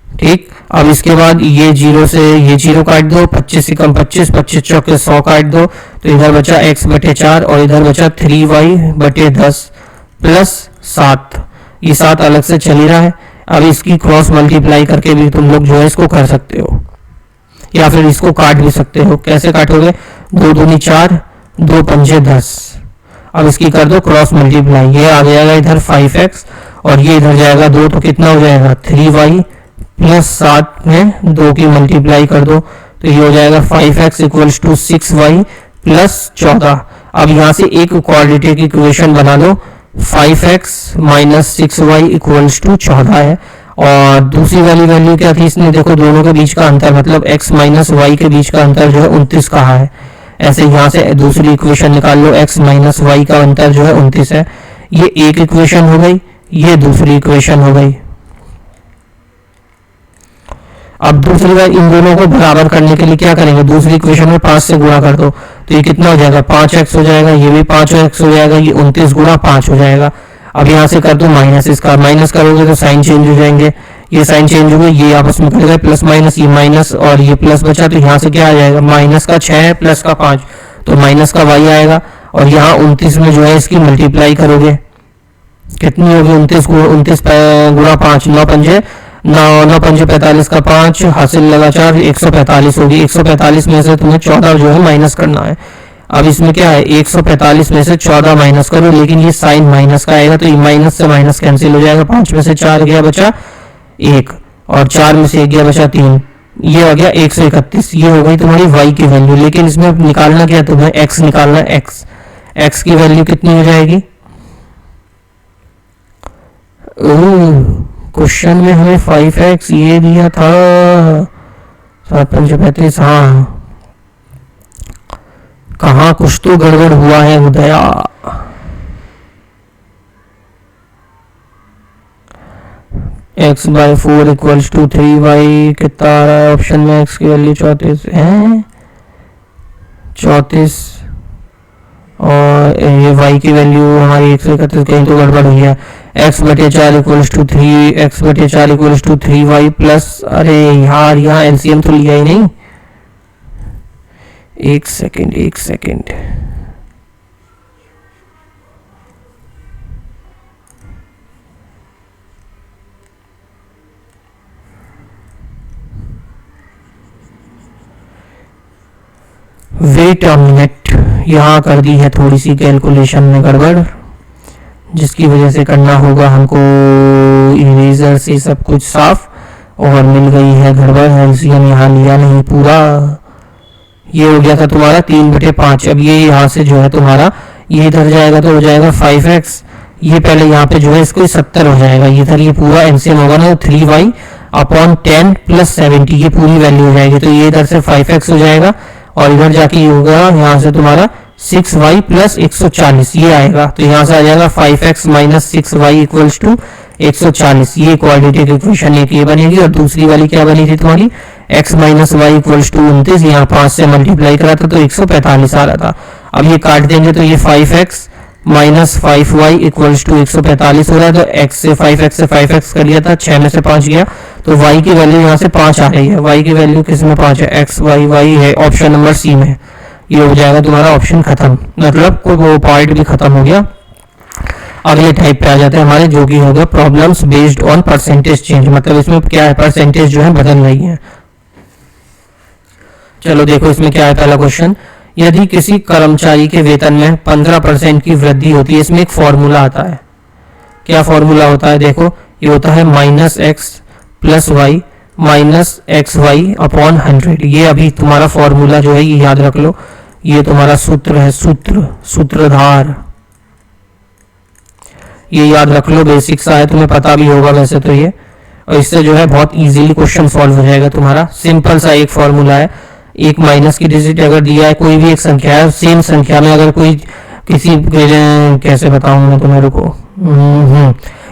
ठीक, अब इसके बाद ये 0 से ये 0 काट दो, 25 से कम 25, 25 चौके 100 काट दो, तो इधर बचा x बटे 4 और इधर बचा 3y बटे 10 प्लस 7, ये 7 अलग से चल ही रहा है। अब इसकी क्रॉस मल्टीप्लाई करके भी तुम लोग जो है इसको कर सकते हो, या फिर इसको काट भी सकते हो। कैसे काटोगे, 2 दूनी 4, 2 पंजे 10। अब इसकी कर दो क्रॉस मल्टीप्लाई, ये आ जाएगा इधर 5x और ये इधर जाएगा 2, तो कितना हो जाएगा 3y प्लस 7 में 2 की मल्टीप्लाई कर दो, तो ये हो जाएगा 5x equals to 6y plus 14। अब यहाँ से एक क्वाड्रेटिक इक्वेशन बना लो, 5x minus 6y equals to 14 है। और दूसरी वाली वैल्यू क्या थी इसने, देखो दोनों के बीच का अंतर मतलब x माइनस वाई के बीच का अंतर जो है 29 कहा है। ऐसे यहाँ से दूसरी इक्वेशन निकाल लो, x माइनस वाई का अंतर जो है 29 है। ये एक इक्वेशन हो गई, ये दूसरी इक्वेशन हो गई। अब दूसरी बार इन दोनों को बराबर करने के लिए क्या करेंगे, दूसरी इक्वेशन में 5 से गुणा कर दो, तो ये कितना हो जाएगा 5x हो जाएगा, ये भी 5x हो जाएगा, ये 29 गुणा 5 हो जाएगा। अब यहाँ से कर दो माइनस, इसका माइनस करोगे तो साइन चेंज हो जाएंगे, ये साइन चेंज हो गए, ये आपस में कट गए प्लस माइनस, ये माइनस और ये प्लस बचा, तो यहाँ से क्या आ जाएगा माइनस का 6 है प्लस का 5, तो माइनस का y आएगा। और यहाँ 29 में जो है इसकी मल्टीप्लाई करोगे, कितनी होगी 29 गुणा 5, 9 पंजे 9 पंजे 45 का 5 हासिल लगा 4, 145 होगी। 145 में से तुम्हें 14 जो है माइनस करना है। अब इसमें क्या है 145 में से 14 माइनस करो, लेकिन ये साइन माइनस का आएगा, तो ये माइनस से माइनस कैंसिल हो जाएगा। 5 में से 4 गया बचा 1 और 4 में से 1 गया बचा 3, ये हो गया 131। ये हो गई तुम्हारी y की वैल्यू। लेकिन इसमें निकालना क्या है तुम्हें, x निकालना है। x की वैल्यू कितनी हो जाएगी, क्वेश्चन में हमें 5x ये दिया था, 7×5 = 35। हाँ, कहाँ कुछ तो गड़बड़ हुआ है उदया। x/4 इक्वल्स टू 3y कितना आ रहा है ऑप्शन में, x की वैल्यू 34 है, 34 और ये y की वैल्यू हमारी 131, कहीं तो गड़बड़ हुई है। x/4 equals to 3, x/4 equals to 3y plus, अरे यार यहाँ एलसीएम तो लिया ही नहीं, एक सेकेंड वेट अ मिनट, यहाँ कर दी है थोड़ी सी कैलकुलेशन में गड़बड़, जिसकी वजह से करना होगा हमको इरेजर से सब कुछ साफ, और मिल गई है गड़बड़, एलसीएम यहाँ लिया नहीं पूरा। ये हो गया था तुम्हारा 3/5। अब ये यहाँ से जो है तुम्हारा ये इधर जाएगा तो हो जाएगा 5x, ये पहले यहाँ पे जो है इसको 70 हो जाएगा, इधर ये पूरा एलसीएम होगा ना 3y/10 + 70, ये पूरी वैल्यू हो जाएगी। तो ये इधर से 5x हो जाएगा और इधर जाके ये होगा यहाँ से तुम्हारा 6y + 140 ये आएगा। तो यहाँ से आ जाएगा 5x - 6y इक्वल्स टू 140। ये क्वाड्रेटिक इक्वेशन एक ये बनेगी। और दूसरी वाली क्या बनी थी तुम्हारी, x - y इक्वल्स टू 29, यहाँ 5 से मल्टीप्लाई करा था तो 145 आ रहा था। अब ये काट देंगे तो ये 5x - 5y इक्वल्स टू 145 हो रहा है। तो x से 5x कर लिया था, 6 में से 5 गया, तो y की वैल्यू यहाँ से 5 आ रही है। y की वैल्यू किस में 5 है, x y है ऑप्शन नंबर सी में। ये हो जाएगा तुम्हारा ऑप्शन खत्म, मतलब कोई वो पार्ट भी खत्म हो गया। अगले टाइप पे आ जाते हैं हमारे, जो कि हो गया problems based on percentage change, मतलब इसमें क्या है परसेंटेज जो है बदल रही है। चलो देखो इसमें क्या है पहला क्वेश्चन, यदि किसी कर्मचारी के वेतन में 15% की वृद्धि होती है, इसमें एक फॉर्मूला आता है। क्या फॉर्मूला होता है, देखो ये होता है -x + y -xy अपॉन 100। ये अभी तुम्हारा फॉर्मूला जो है ये याद रख लो, ये तुम्हारा सूत्र है, सूत्रधार, ये याद रख लो, बेसिक सा है, तुम्हें पता भी होगा वैसे तो ये। और इससे जो है बहुत इजीली क्वेश्चन सॉल्व हो जाएगा तुम्हारा। सिंपल सा एक फॉर्मूला है, एक माइनस की डिजिट अगर दिया है, कोई भी एक संख्या है, सेम संख्या में अगर कोई किसी कैसे बताऊं मैं तुम्हें, रुको,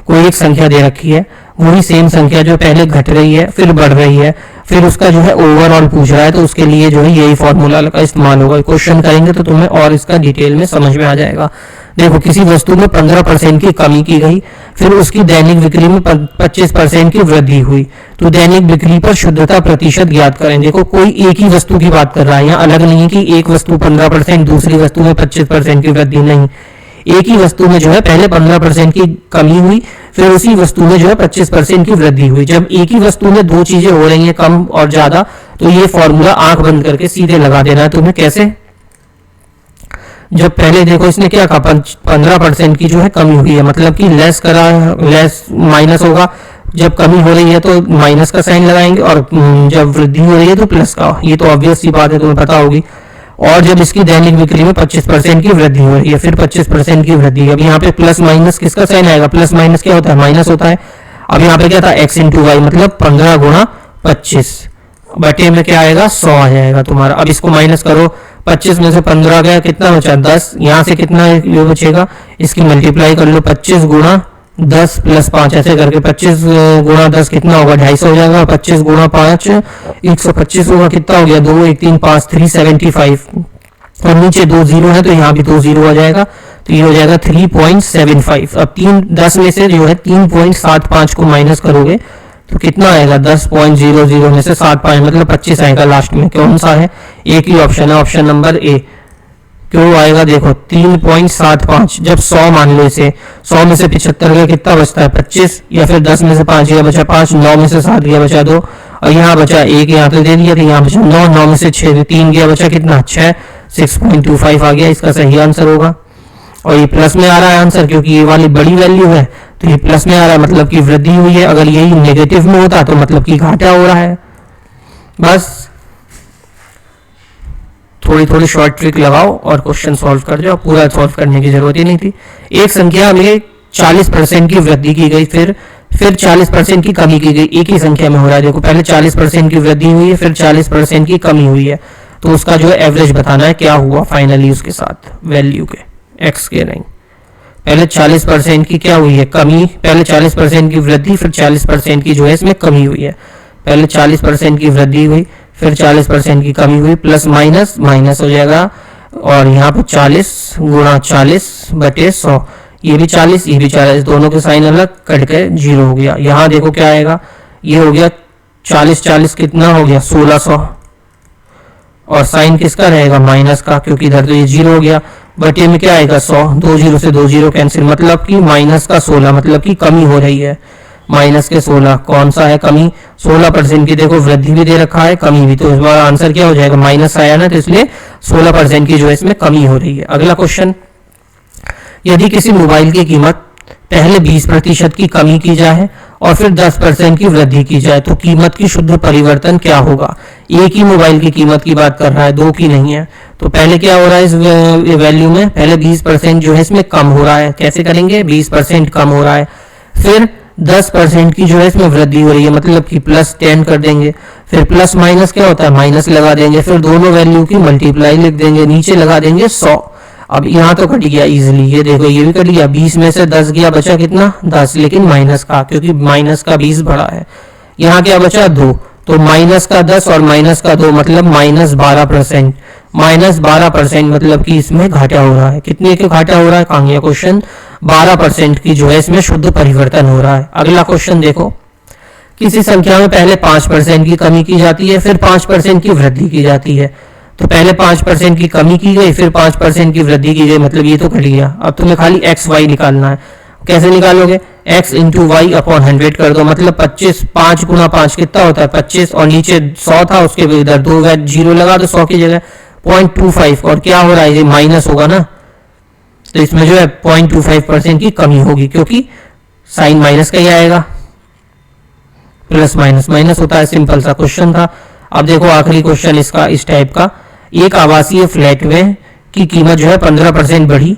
कोई एक संख्या दे रखी है, वही सेम संख्या जो पहले घट रही है फिर बढ़ रही है, फिर उसका जो है ओवरऑल पूछ रहा है, तो उसके लिए जो है यही फॉर्मूला का इस्तेमाल होगा। क्वेश्चन करेंगे तो तुम्हें और इसका डिटेल में समझ में आ जाएगा। देखो, किसी वस्तु में 15% की कमी की गई, फिर उसकी दैनिक बिक्री में 25% की वृद्धि हुई, तो दैनिक बिक्री पर शुद्धता प्रतिशत ज्ञात करें। देखो, कोई एक ही वस्तु की बात कर रहा है, यहाँ अलग नहीं है कि एक वस्तु 15%, दूसरी वस्तु में 25% की वृद्धि, नहीं, एक ही वस्तु में जो है पहले 15% की कमी हुई, फिर उसी वस्तु में जो है 25% की वृद्धि हुई। जब एक ही वस्तु में दो चीजें हो रही हैं, कम और ज्यादा, तो ये फॉर्मूला आंख बंद करके सीधे लगा देना है तुम्हें। कैसे? जब पहले देखो इसने क्या कहा, 15% की जो है कमी हुई है, मतलब कि लेस करा, लेस माइनस होगा, जब कमी हो रही है तो माइनस का साइन लगाएंगे, और जब वृद्धि हो रही है तो प्लस का। ये तो ऑब्वियस सी बात है, तुम्हें पता होगी। और जब इसकी दैनिक बिक्री में 25% की वृद्धि हो रही है, फिर 25% की वृद्धि। अब यहाँ पे प्लस माइनस किसका साइन आएगा? प्लस माइनस क्या होता है? माइनस होता है। अब यहाँ पे क्या था? x इंटू वाई, मतलब 15 गुणा 25 बटे में क्या आएगा? 100 आ जाएगा तुम्हारा। अब इसको माइनस करो, 25 में से 15 गया, कितना बचा? 10। यहाँ से कितना ये बचेगा? इसकी मल्टीप्लाई कर लो, 25 गुणा 10 प्लस 5, ऐसे करके 25 गुणा 10 कितना होगा? 250 हो जाएगा। 25 गुणा 5 125 होगा, कितना हो गया? 2 1 3 5 375, और नीचे 2 जीरो है तो यहाँ भी 2 जीरो आ जाएगा, तो ये हो जाएगा 3.75। अब 10 में से जो है 3.75 को माइनस करोगे तो कितना आएगा? 10.00 में से 75 मतलब 25 आएगा लास्ट में। कौन सा है? एक ही ऑप्शन है, ऑप्शन नंबर ए। क्यों आएगा? देखो 3.75, जब 100 मान लो इसे, 100 में से 75 गया, कितना बचता है? 25, या फिर 10 में से 5 गया बचा 5, 9 में से 7 गया बचा 2, और यहाँ बचा 1, यहाँ तो दे दिया, तो यहाँ बचा 9, 9 में से 6 3 गया बचा कितना? 6, 6.25 आ गया, इसका सही आंसर होगा। और ये प्लस में आ रहा है आंसर, क्योंकि ये वाली बड़ी वैल्यू है, तो ये प्लस में आ रहा है, मतलब कि वृद्धि हुई है। अगर यही नेगेटिव में होता तो मतलब कि घाटा हो रहा है। बस थोड़ी थोड़ी शॉर्ट ट्रिक लगाओ और क्वेश्चन सॉल्व कर जाओ, पूरा सॉल्व करने की जरूरत ही नहीं थी। एक संख्या में 40% की वृद्धि की गई, फिर 40% की कमी की गई, एक ही संख्या में हो रहा है। देखो, पहले 40% की वृद्धि हुई है, फिर 40% की कमी हुई है, तो उसका जो है एवरेज बताना है, क्या हुआ फाइनली उसके साथ वैल्यू के, एक्स के नहीं। पहले 40% की क्या हुई है? कमी। पहले 40% की वृद्धि, फिर 40% की जो है इसमें कमी हुई है। पहले 40% की वृद्धि हुई, फिर 40% की कमी हुई, प्लस माइनस माइनस हो जाएगा, और यहाँ पे 40 गुणा 40 बटे 100, ये भी 40 ये भी 40, दोनों के साइन अलग, कट के 0 हो गया। यहाँ देखो क्या आएगा? ये हो गया 40 40 कितना हो गया? 1600, और साइन किसका रहेगा? माइनस का, क्योंकि इधर तो ये 0 हो गया। बटे में क्या आएगा? 100, 2 0 से 2 0 कैंसिल, मतलब कि माइनस का 16, मतलब कि कमी हो रही है। माइनस के 16, कौन सा है कमी? 16% की। देखो, वृद्धि भी दे रखा है, कमी भी, तो इस बार आंसर क्या हो जाएगा? माइनस आया ना, तो इसलिए 16% की जो है इसमें कमी हो रही है। अगला क्वेश्चन, यदि किसी मोबाइल की कीमत पहले 20% की कमी की जाए और फिर 10% की वृद्धि की जाए, तो कीमत की शुद्ध परिवर्तन क्या होगा? एक ही मोबाइल की कीमत की बात कर रहा है, दो की नहीं है। तो पहले क्या हो रहा है इस वैल्यू में? पहले 20% जो है इसमें कम हो रहा है। कैसे करेंगे? 20% कम हो रहा है, फिर 10% की जो है इसमें वृद्धि हो रही है, मतलब कि प्लस 10 कर देंगे। फिर प्लस माइनस क्या होता है? माइनस लगा देंगे, फिर दोनों वैल्यू की मल्टीप्लाई लिख देंगे, नीचे लगा देंगे 100। अब यहाँ तो कट गया इजीली, ये देखो ये भी कट गया। 20 में से 10 गया, बचा कितना? 10, लेकिन माइनस का, क्योंकि माइनस का 20 बड़ा है। यहाँ क्या बचा? 2, तो माइनस का 10 और माइनस का 2 मतलब माइनस 12%। माइनस 12% मतलब कि इसमें घाटा हो रहा है। कितने के घाटा हो रहा है? कहाँ गया क्वेश्चन? 12% की जो है इसमें शुद्ध परिवर्तन हो रहा है। अगला क्वेश्चन देखो, किसी संख्या में पहले 5% की कमी की जाती है, फिर 5% की वृद्धि की जाती है। तो पहले 5% की कमी की गई, फिर 5% की वृद्धि की गई, मतलब ये तो कट गया। अब तुम्हें खाली एक्स वाई निकालना है। कैसे निकालोगे? x इंटू वाई अपॉन 100 कर दो, मतलब 25, 5 गुणा 5 कितना होता है? 25, और नीचे 100 था, उसके इधर 2 जीरो लगा दो 100 की जगह, 0.25, और क्या हो रहा है? ये माइनस होगा ना, तो इसमें जो है 0.25% की कमी होगी, क्योंकि साइन माइनस का ही आएगा। प्लस माइनस माइनस होता है, सिंपल सा क्वेश्चन था। अब देखो आखिरी क्वेश्चन इसका इस टाइप का, एक आवासीय फ्लैट में की कीमत जो है 15% बढ़ी,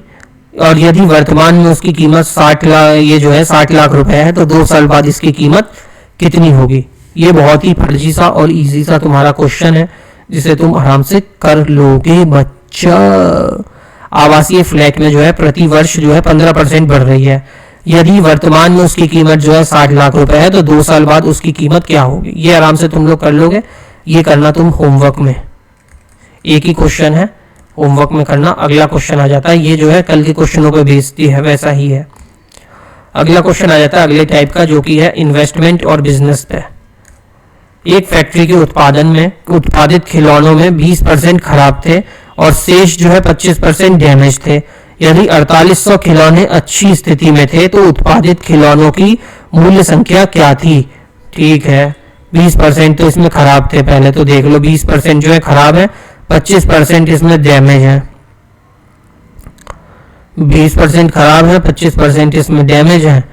और यदि वर्तमान में उसकी कीमत 60 लाख, ये जो है 60 लाख रुपए है, तो 2 साल बाद इसकी कीमत कितनी होगी? ये बहुत ही फर्जी सा और इजी सा तुम्हारा क्वेश्चन है, जिसे तुम आराम से कर लोगे बच्चा। आवासीय फ्लैट में जो है प्रति वर्ष जो है 15% बढ़ रही है, यदि वर्तमान में उसकी कीमत जो है 60 लाख रुपए है तो 2 साल बाद उसकी कीमत क्या होगी। ये आराम से तुम लोग कर लोगे, ये करना तुम होमवर्क में, एक ही क्वेश्चन है, होमवर्क में करना। अगला क्वेश्चन आ जाता है, ये जो है कल के क्वेश्चनों पे बेस्ड है, वैसा ही है। अगला क्वेश्चन आ जाता है अगले टाइप का, जो कि है इन्वेस्टमेंट और बिजनेस पे। एक फैक्ट्री के उत्पादन में उत्पादित खिलौनों में 20% खराब थे और शेष जो है 25% डैमेज थे। यदि 4800 खिलौने अच्छी स्थिति में थे तो उत्पादित खिलौनों की मूल्य संख्या क्या थी। ठीक है, 20% तो इसमें खराब थे, पहले तो देख लो 20% जो है खराब है, 25% इसमें डैमेज है। 20% खराब है, 25% इसमें डैमेज है।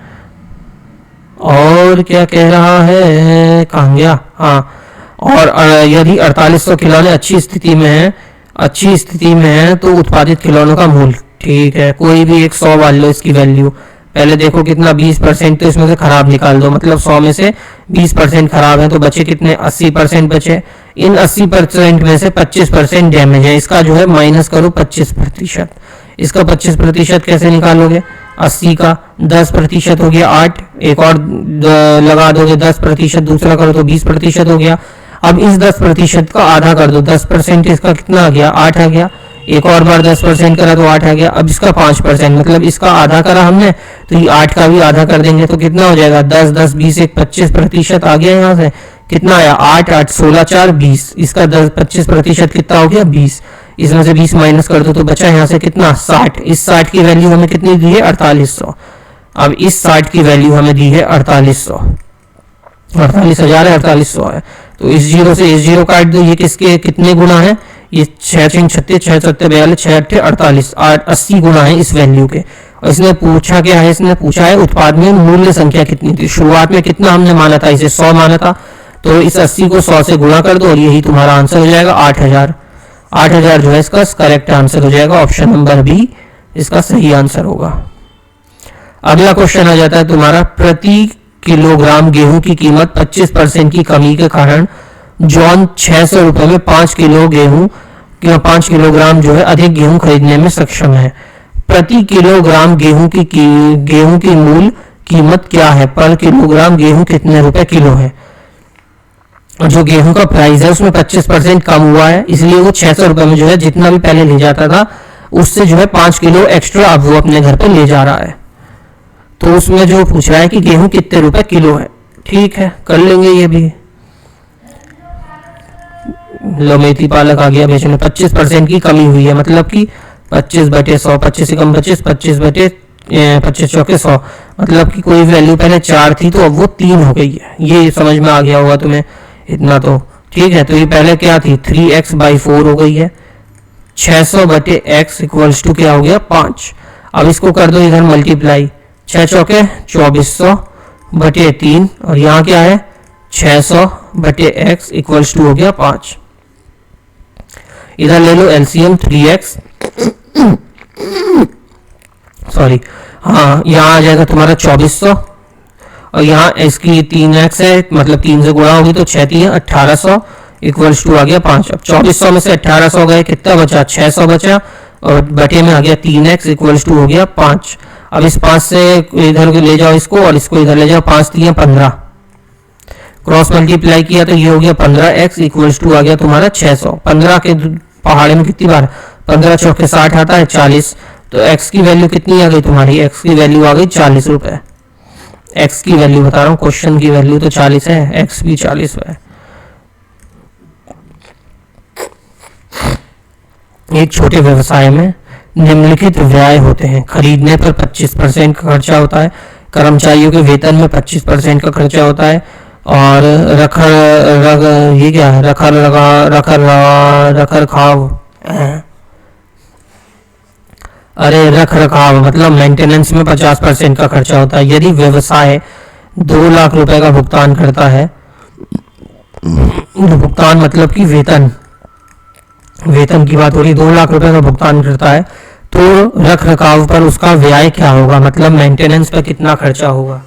और क्या कह रहा है, कहाँ गया, हाँ, और यदि 4800 खिलौने अच्छी स्थिति में है तो उत्पादित खिलौनों का मूल्य, ठीक है, कोई भी एक 100 मान लो इसकी वैल्यू। पहले देखो कितना, 20%, तो इसमें से खराब निकाल दो, मतलब 100 में से 20% खराब है तो बचे कितने, 80% बचे। इन 80% में से 25% डैमेज है, इसका जो है माइनस करो 25%। इसका 25% कैसे निकालोगे, 80 का 10% हो गया 8, एक और लगा दोगे 10%, दूसरा करो तो 20% हो गया। अब इस 10% का आधा कर दो, 10% इसका कितना आ गया, 8 आ गया। एक और बार 10% करा तो 8 आ गया। अब इसका 5%, मतलब इसका आधा करा हमने तो ये 8 का भी आधा कर देंगे तो कितना हो जाएगा, 10 10 20 एक 25% आ गया। यहाँ से कितना आया, 8 8 16 4 20, इसका 25% कितना हो गया, 20। इसमें से 20 माइनस कर दो तो बचा यहाँ से कितना, 60। इस 60 की वैल्यू हमें कितनी दी है, 4800। अब इस 60 की वैल्यू हमें दी है 4800, 48,000 है, 4800 है। तो इस जीरो से इस जीरो काट दो, ये किसके कितने गुना है, ये 6 6 36 6 7 42 6 8 48, 80 गुना है इस वैल्यू के। और इसने पूछा क्या है, इसने पूछा है उत्पाद में मूल्य संख्या कितनी थी। शुरुआत में कितना हमने माना था, इसे 100 माना था, तो इस 80 को 100 से गुणा कर दो और यही तुम्हारा आंसर हो जाएगा 8000। 8000 जो है इसका करेक्ट आंसर हो जाएगा, ऑप्शन नंबर बी इसका सही आंसर होगा। अगला क्वेश्चन आ जाता है तुम्हारा, प्रति किलोग्राम गेहूं की कीमत 25% की कमी के कारण जॉन 600 रुपए में 5 किलोग्राम जो है अधिक गेहूं खरीदने में सक्षम है। प्रति किलोग्राम गेहूं की मूल कीमत क्या है, पर किलोग्राम गेहूं कितने रुपए किलो है। जो गेहूं का प्राइस है उसमें 25% कम हुआ है, इसलिए वो 600 रुपए में जो है जितना भी पहले ले जाता था उससे जो है 5 किलो एक्स्ट्रा अब वो अपने घर पे ले जा रहा है। तो उसमें जो पूछ रहा है कि गेहूं कितने रुपए किलो है। ठीक है, कर लेंगे ये भी। लो मेथी पालक आ गया बेचने, 25% की कमी हुई है, मतलब कि 25/100, 25 से कम 25, 25 चौके 100, मतलब कि कोई वैल्यू पहले 4 थी तो अब वो 3 हो गई है। ये समझ में आ गया होगा तुम्हें इतना तो। ठीक है, तो ये पहले क्या थी, 3x/4 हो गई है। 600/x इक्वल्स टू क्या हो गया, 5। अब इसको कर दो इधर मल्टीप्लाई, 6 चौके 2400/3 और यहाँ क्या है 600/x इक्वल्स टू हो गया 5। इधर ले लो एलसीएम 3x, सॉरी, हाँ, यहाँ आ जाएगा तुम्हारा 2400 और यहाँ इसकी 3x है, मतलब 3 से गुणा होगी तो 6 3 1800 इक्वल्स टू आ गया 5। अब 2400 में से 1800 गए, कितना बचा, 600 बचा और बटे में आ गया 3x इक्वल्स टू हो गया 5। अब इस 5 से इधर ले जाओ इसको और इसको इधर ले जाओ, 5 3 15, क्रॉस मल्टीप्लाई किया तो ये हो गया 15x इक्वल्स टू आ गया तुम्हारा 600। 15 के पहाड़े में कितनी बार, 15 चौके 60 आता है 40, तो x की वैल्यू कितनी आ गई तुम्हारी, x की वैल्यू आ गई 40 रुपए। x की वैल्यू बता रहा हूँ, क्वेश्चन की वैल्यू तो 40 है, x भी 40 है। एक छोटे व्यवसाय में निम्नलिखित व्यय होते हैं। खरीदने पर 25% का खर्चा होता है, कर्मचारियों के वेतन में 25% का खर्चा होता है और रख रखाव मतलब मेंटेनेंस में 50% का खर्चा होता है। यदि व्यवसाय 2 लाख रुपए का भुगतान करता है, भुगतान मतलब कि वेतन की बात हो रही, 2 लाख रुपए का भुगतान करता है तो रख रखाव पर उसका व्यय क्या होगा, मतलब मेंटेनेंस पर कितना खर्चा होगा,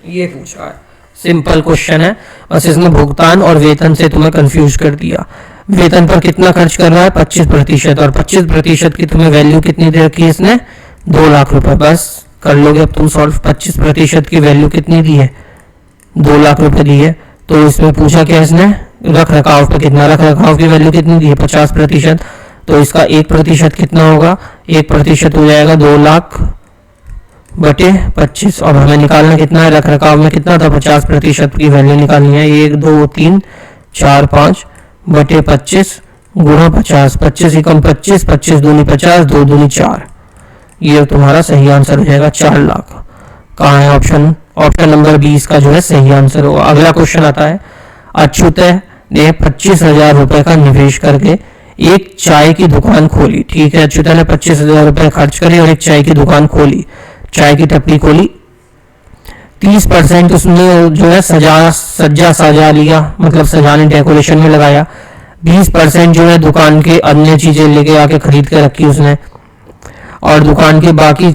ये पूछा है। सिंपल क्वेश्चन है, बस इसमें भुगतान और वेतन से तुम्हें कंफ्यूज कर दिया। वेतन पर कितना खर्च कर रहा है, 25%, और 25% की तुम्हें वैल्यू कितनी दे रखी है इसने, 2 लाख रुपए, बस कर लोगे अब तुम सॉल्व। 25% की वैल्यू कितनी दी है, 2 लाख रुपए दी है। तो इसमें पूछा क्या इसने, रख रखाव पे कितना, रख रखाव की वैल्यू कितनी दी है 50%, तो इसका 1% कितना होगा, 1% हो जाएगा 2 लाख बटे 25। और हमें निकालना कितना है, रख रखाव में कितना था 50% की वैल्यू निकालनी है, 1 2 3 4 5 बटे 25 गुणा 50, 25 एकम 25, 25 दूनी 50, 2 दूनी 4, ये तुम्हारा सही आंसर हो जाएगा 4 लाख। कहाँ है ऑप्शन, ऑप्शन नंबर 20 का जो है सही आंसर होगा। अगला क्वेश्चन आता है, अच्युतय ने 25,000 रुपए का निवेश करके एक चाय की दुकान खोली। ठीक है, अच्युतय ने 25,000 रुपए खर्च करे और एक चाय की दुकान खोली, चाय की टपरी खोली। 30% उसने जो है सज्जा सजा लिया, मतलब सजाने डेकोरेशन में लगाया। 20% जो है दुकान के अन्य चीजें लेके आके खरीद के रखी उसने, और दुकान के बाकी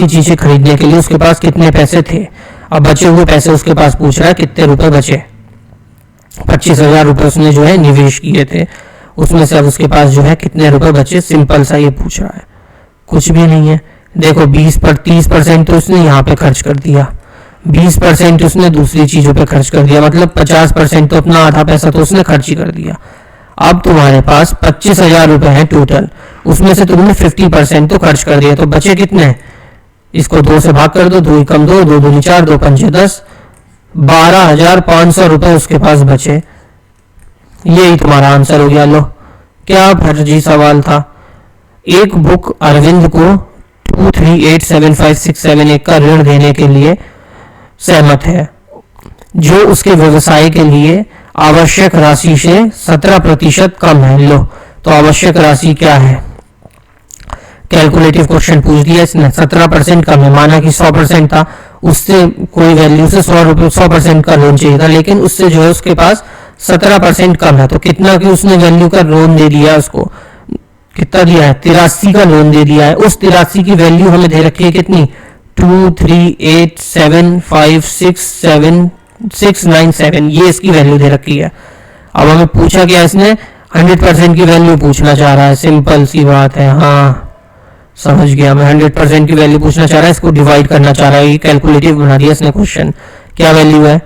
चीजें खरीदने के लिए उसके पास कितने पैसे थे। अब बचे हुए पैसे उसके पास पूछ रहा है कितने रुपए बचे। 25,000 रुपए उसने जो है निवेश किए थे, उसमें से अब उसके पास जो है कितने रुपए बचे, सिंपल सा ये पूछ रहा है, कुछ भी नहीं है। देखो 30% तो उसने यहाँ पे खर्च कर दिया, 20% उसने दूसरी चीजों पे खर्च कर दिया, मतलब 50% तो अपना आधा पैसा तो उसने खर्च ही कर दिया। अब तुम्हारे पास 25,000 रुपए हैं टोटल, उसमें से तुमने 50% तो खर्च कर दिया, तो बचे कितने, इसको 2 से भाग कर दो, 2 एकम 2, 2 दूनी 4, 2 पंचे 10, 12,500 रुपए उसके पास बचे। यही तुम्हारा आंसर हो गया। लो, क्या फर्जी सवाल था। एक बुक अरविंद को 2387567 का ऋण देने के लिए सहमत है, जो उसके व्यवसाय के लिए आवश्यक राशि से 17% कम है। लो, तो आवश्यक राशि क्या है, कैलकुलेटिव क्वेश्चन पूछ दिया इसने, 17% कम है, माना कि 100% था, उससे कोई वैल्यू से 100% का लोन चाहिए था, लेकिन उससे जो है उसके पास 17% कम है, तो कितना की उसने वैल्यू का लोन दे दिया उसको, कितना दिया है, 83 का लोन दे दिया है। उस 83 की वैल्यू हमें दे रखी है कितनी, 2387567 ये इसकी वैल्यू दे रखी है। अब हमें पूछा क्या इसने, 100% की वैल्यू पूछना चाह रहा है, सिंपल सी बात है। हाँ समझ गया मैं, 100% की वैल्यू पूछना चाह रहा है, इसको डिवाइड करना चाह रहा है, ये कैलकुलेटिव बना दिया इसने क्वेश्चन। क्या वैल्यू है,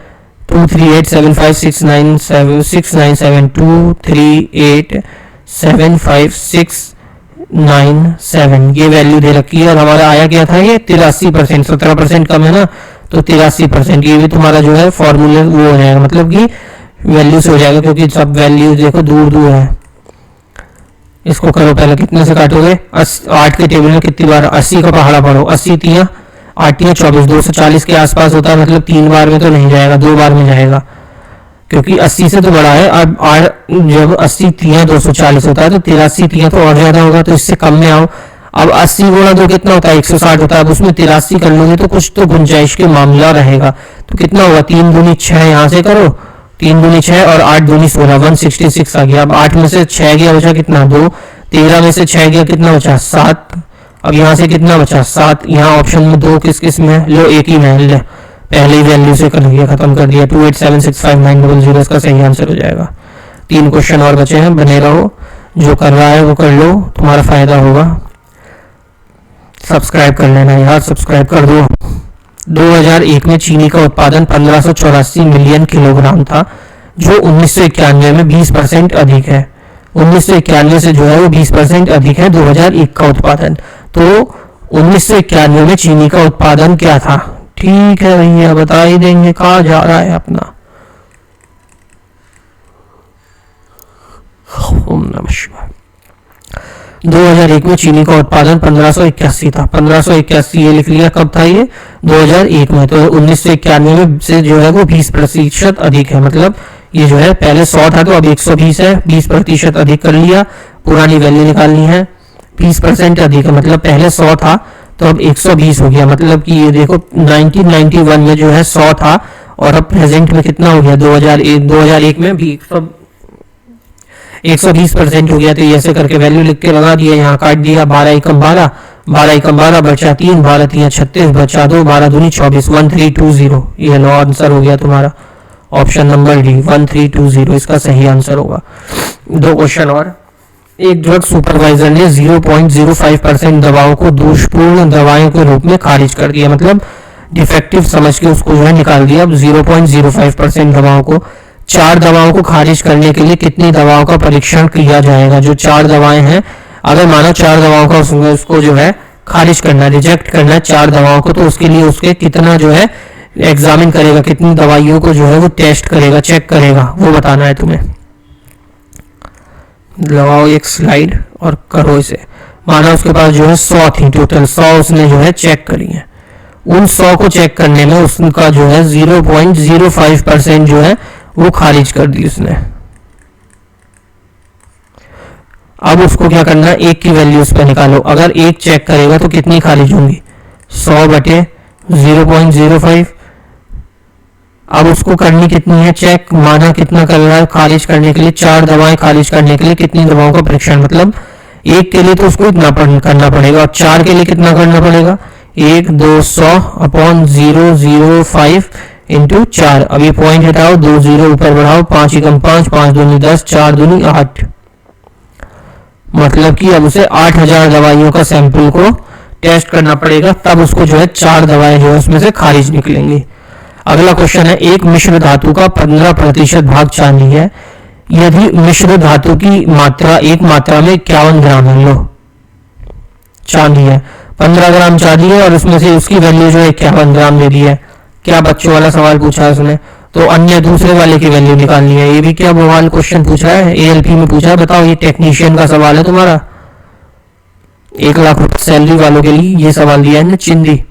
23875697697 2387567 ये वैल्यू दे रखी है। और हमारा आया क्या था, ये 83%, 17% कम है ना, तो 83%, ये भी तुम्हारा जो है फॉर्मूले वो हो जाएगा, मतलब कि वैल्यू से हो जाएगा, क्योंकि सब वैल्यू देखो दूर दूर है। इसको करो पहले, कितने से काटोगे, 8 के टेबल में कितनी बार, 80 का पहाड़ा पढ़ो, 80 3 8 24, 240 के आसपास होता है, मतलब 3 बार में तो नहीं जाएगा, 2 बार में जाएगा, क्योंकि 80 से तो बड़ा है। अब जब 80 3 240 होता है, तो 83 3 तो और ज्यादा होगा, तो इससे कम में आओ। अब 80 गुणा 2 कितना होता है, 160 होता है, अब उसमें 83 कर लोगे तो कुछ तो गुंजाइश के मामला रहेगा, तो कितना होगा, 3 दूनी 6, यहाँ से करो, 3 दूनी 6 और 8 दूनी 16, 166 आ गया। अब 8 में से 6 गया, बचा कितना, 2, 13 में से 6 गया, कितना बचा, 7। अब यहाँ से कितना बचा, 7। यहाँ ऑप्शन में 2 किस किस में, लो एक ही में, ले पहले ही वैल्यू से कर दिया, खत्म कर दिया, 2876590 इसका सही आंसर हो जाएगा। 3 क्वेश्चन और बचे हैं, बने रहो, जो कर रहा है वो कर लो, तुम्हारा फायदा होगा। सब्सक्राइब कर लेना यार, सब्सक्राइब कर दो। 2001 में चीनी का उत्पादन 1584 मिलियन किलोग्राम था, जो 1991 में 20% अधिक है। 1991 से जो है वो 20% अधिक है 2001 का उत्पादन। तो 1991 में चीनी का उत्पादन क्या था, ठीक है भैया बता ही देंगे, कहाँ जा रहा है अपना। ओम नमः शिवाय। 2001 में चीनी का उत्पादन 1581 था, 1581 ये लिख लिया, कब था ये, 2001 में। तो 1991 में से जो है वो 20% अधिक है, मतलब ये जो है पहले 100 था तो अब 120 है, 20% अधिक कर लिया, पुरानी वैल्यू निकालनी है, 20% अधिक है, मतलब पहले 100 था तो अब 120 हो गया, मतलब कि ये देखो 1991 में जो है 100 था और अब प्रेजेंट में कितना हो गया, 2001 में भी 120% हो गया। तो ऐसे करके वैल्यू लिख के लगा दिया, यहाँ काट दिया, 12 एकम 12, 12 एकम 12 बचा 3, 12 3 36 बचा 2, 12 दूनी 24, 1320, ये लो आंसर हो गया तुम्हारा, ऑप्शन नंबर डी 1320 इसका सही आंसर होगा। 2 क्वेश्चन और, एक ड्रग सुपरवाइजर ने 0.05% दवाओं को दोषपूर्ण दवाओं के रूप में खारिज कर दिया, मतलब डिफेक्टिव समझ के उसको जो है निकाल दिया। अब 0.05% दवाओं को, 4 दवाओं को खारिज करने के लिए कितनी दवाओं का परीक्षण किया जाएगा? जो 4 दवाएं हैं, अगर मानो 4 दवाओं का उसको जो है खारिज करना, रिजेक्ट करना 4 दवाओं को, तो उसके लिए उसके कितना जो है एग्जामिन करेगा, कितनी दवाइयों को जो है वो टेस्ट करेगा, चेक करेगा, वो बताना है तुम्हें। लगाओ एक स्लाइड और करो इसे। माना उसके पास जो है 100 थी, टोटल 100 उसने जो है चेक करी है। उन 100 को चेक करने में उसका जो है 0.05% जो है वो खारिज कर दी उसने। अब उसको क्या करना है, एक की वैल्यू उस पर निकालो। अगर एक चेक करेगा तो कितनी खारिज होंगी? 100 बटे 0.05। अब उसको करनी कितनी है चेक? माना कितना कर रहा है खारिज करने के लिए? 4 दवाएं खारिज करने के लिए कितनी दवाओं का परीक्षण, मतलब एक के लिए तो उसको इतना करना पड़ेगा, और 4 के लिए कितना करना पड़ेगा? 1 2 100 अपॉन 0.05 इंटू 4। अब ये पॉइंट हटाओ, 2 0 ऊपर बढ़ाओ, 5 एकम 5, 5 दूनी 10, 4 दूनी 8। मतलब कि अब उसे 8000 दवाइयों का सैंपल को टेस्ट करना पड़ेगा, तब उसको जो है 4 दवाएं जो है उसमें से खारिज निकलेंगी। अगला क्वेश्चन है, एक मिश्र धातु का 15% भाग चांदी है, यदि मिश्र धातु की मात्रा एक मात्रा में 51 ग्राम है। लो चांदी है, 15 ग्राम चांदी है और उसमें से उसकी वैल्यू जो है 51 ग्राम दे दी है। क्या बच्चों वाला सवाल पूछा है उसने? तो अन्य दूसरे वाले की वैल्यू निकालनी है। ये भी क्या बवाल क्वेश्चन पूछा है, एएलपी में पूछा है। बताओ, ये टेक्नीशियन का सवाल है तुम्हारा, 1 लाख रुपए सैलरी वालों के लिए ये सवाल दिया है ना। चिंदी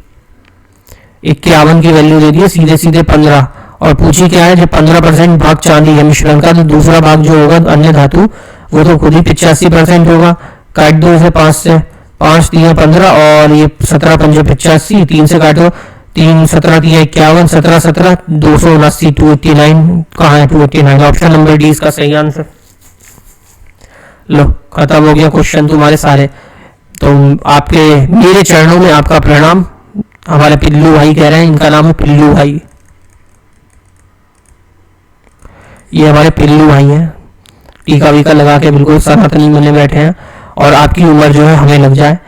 51 की वैल्यू दे दी है, सीधे सीधे 15, और पूछी क्या है, जब 15% भाग चांदी है मिश्रण का, तो दूसरा भाग जो होगा अन्य धातु वो तो खुद ही 85% होगा। काट दो इसे 5 से, 5 3 15 और ये 17 5 85, 3 से काटो, 3 17 3 51, 17 17 279, 289 कहाँ है? 289 ऑप्शन नंबर डी इसका सही आंसर। लो खत्म हो गया क्वेश्चन तुम्हारे सारे। तो आपके मेरे चरणों में आपका प्रणाम। हमारे पिल्लू भाई कह रहे हैं, इनका नाम है पिल्लू भाई, ये हमारे पिल्लू भाई हैं, टीका वीका लगा के बिल्कुल सनातनी बने बैठे हैं, और आपकी उम्र जो है हमें लग जाए।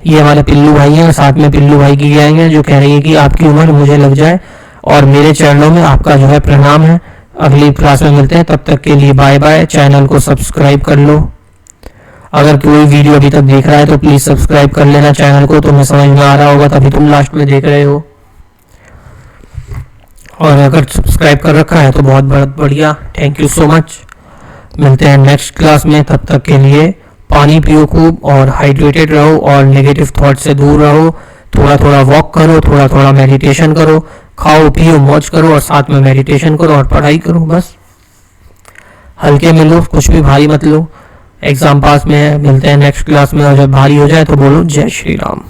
ये हमारे पिल्लू भाई हैं, साथ में पिल्लू भाई की गैंग है जो कह रही है कि आपकी उम्र मुझे लग जाए, और मेरे चरणों में आपका जो है प्रणाम है। अगली क्लास में मिलते हैं, तब तक के लिए बाय बाय। चैनल को सब्सक्राइब कर लो, अगर कोई वीडियो अभी तक देख रहा है तो प्लीज सब्सक्राइब कर लेना चैनल को, तुम्हें समझ में आ रहा होगा तभी तुम लास्ट में देख रहे हो, और अगर सब्सक्राइब कर रखा है तो बहुत बहुत बढ़िया। Thank you so much. मिलते हैं नेक्स्ट क्लास में, तब तक के लिए पानी पियो खूब और हाइड्रेटेड रहो, और नेगेटिव थॉट से दूर रहो। थोड़ा थोड़ा वॉक करो, थोड़ा थोड़ा मेडिटेशन करो, खाओ पियो मौज करो और साथ में मेडिटेशन करो और पढ़ाई करो। बस हल्के में लो, कुछ भी भारी मत लो। एग्जाम पास में है। मिलते हैं नेक्स्ट क्लास में, और जब भारी हो जाए तो बोलो जय श्री राम।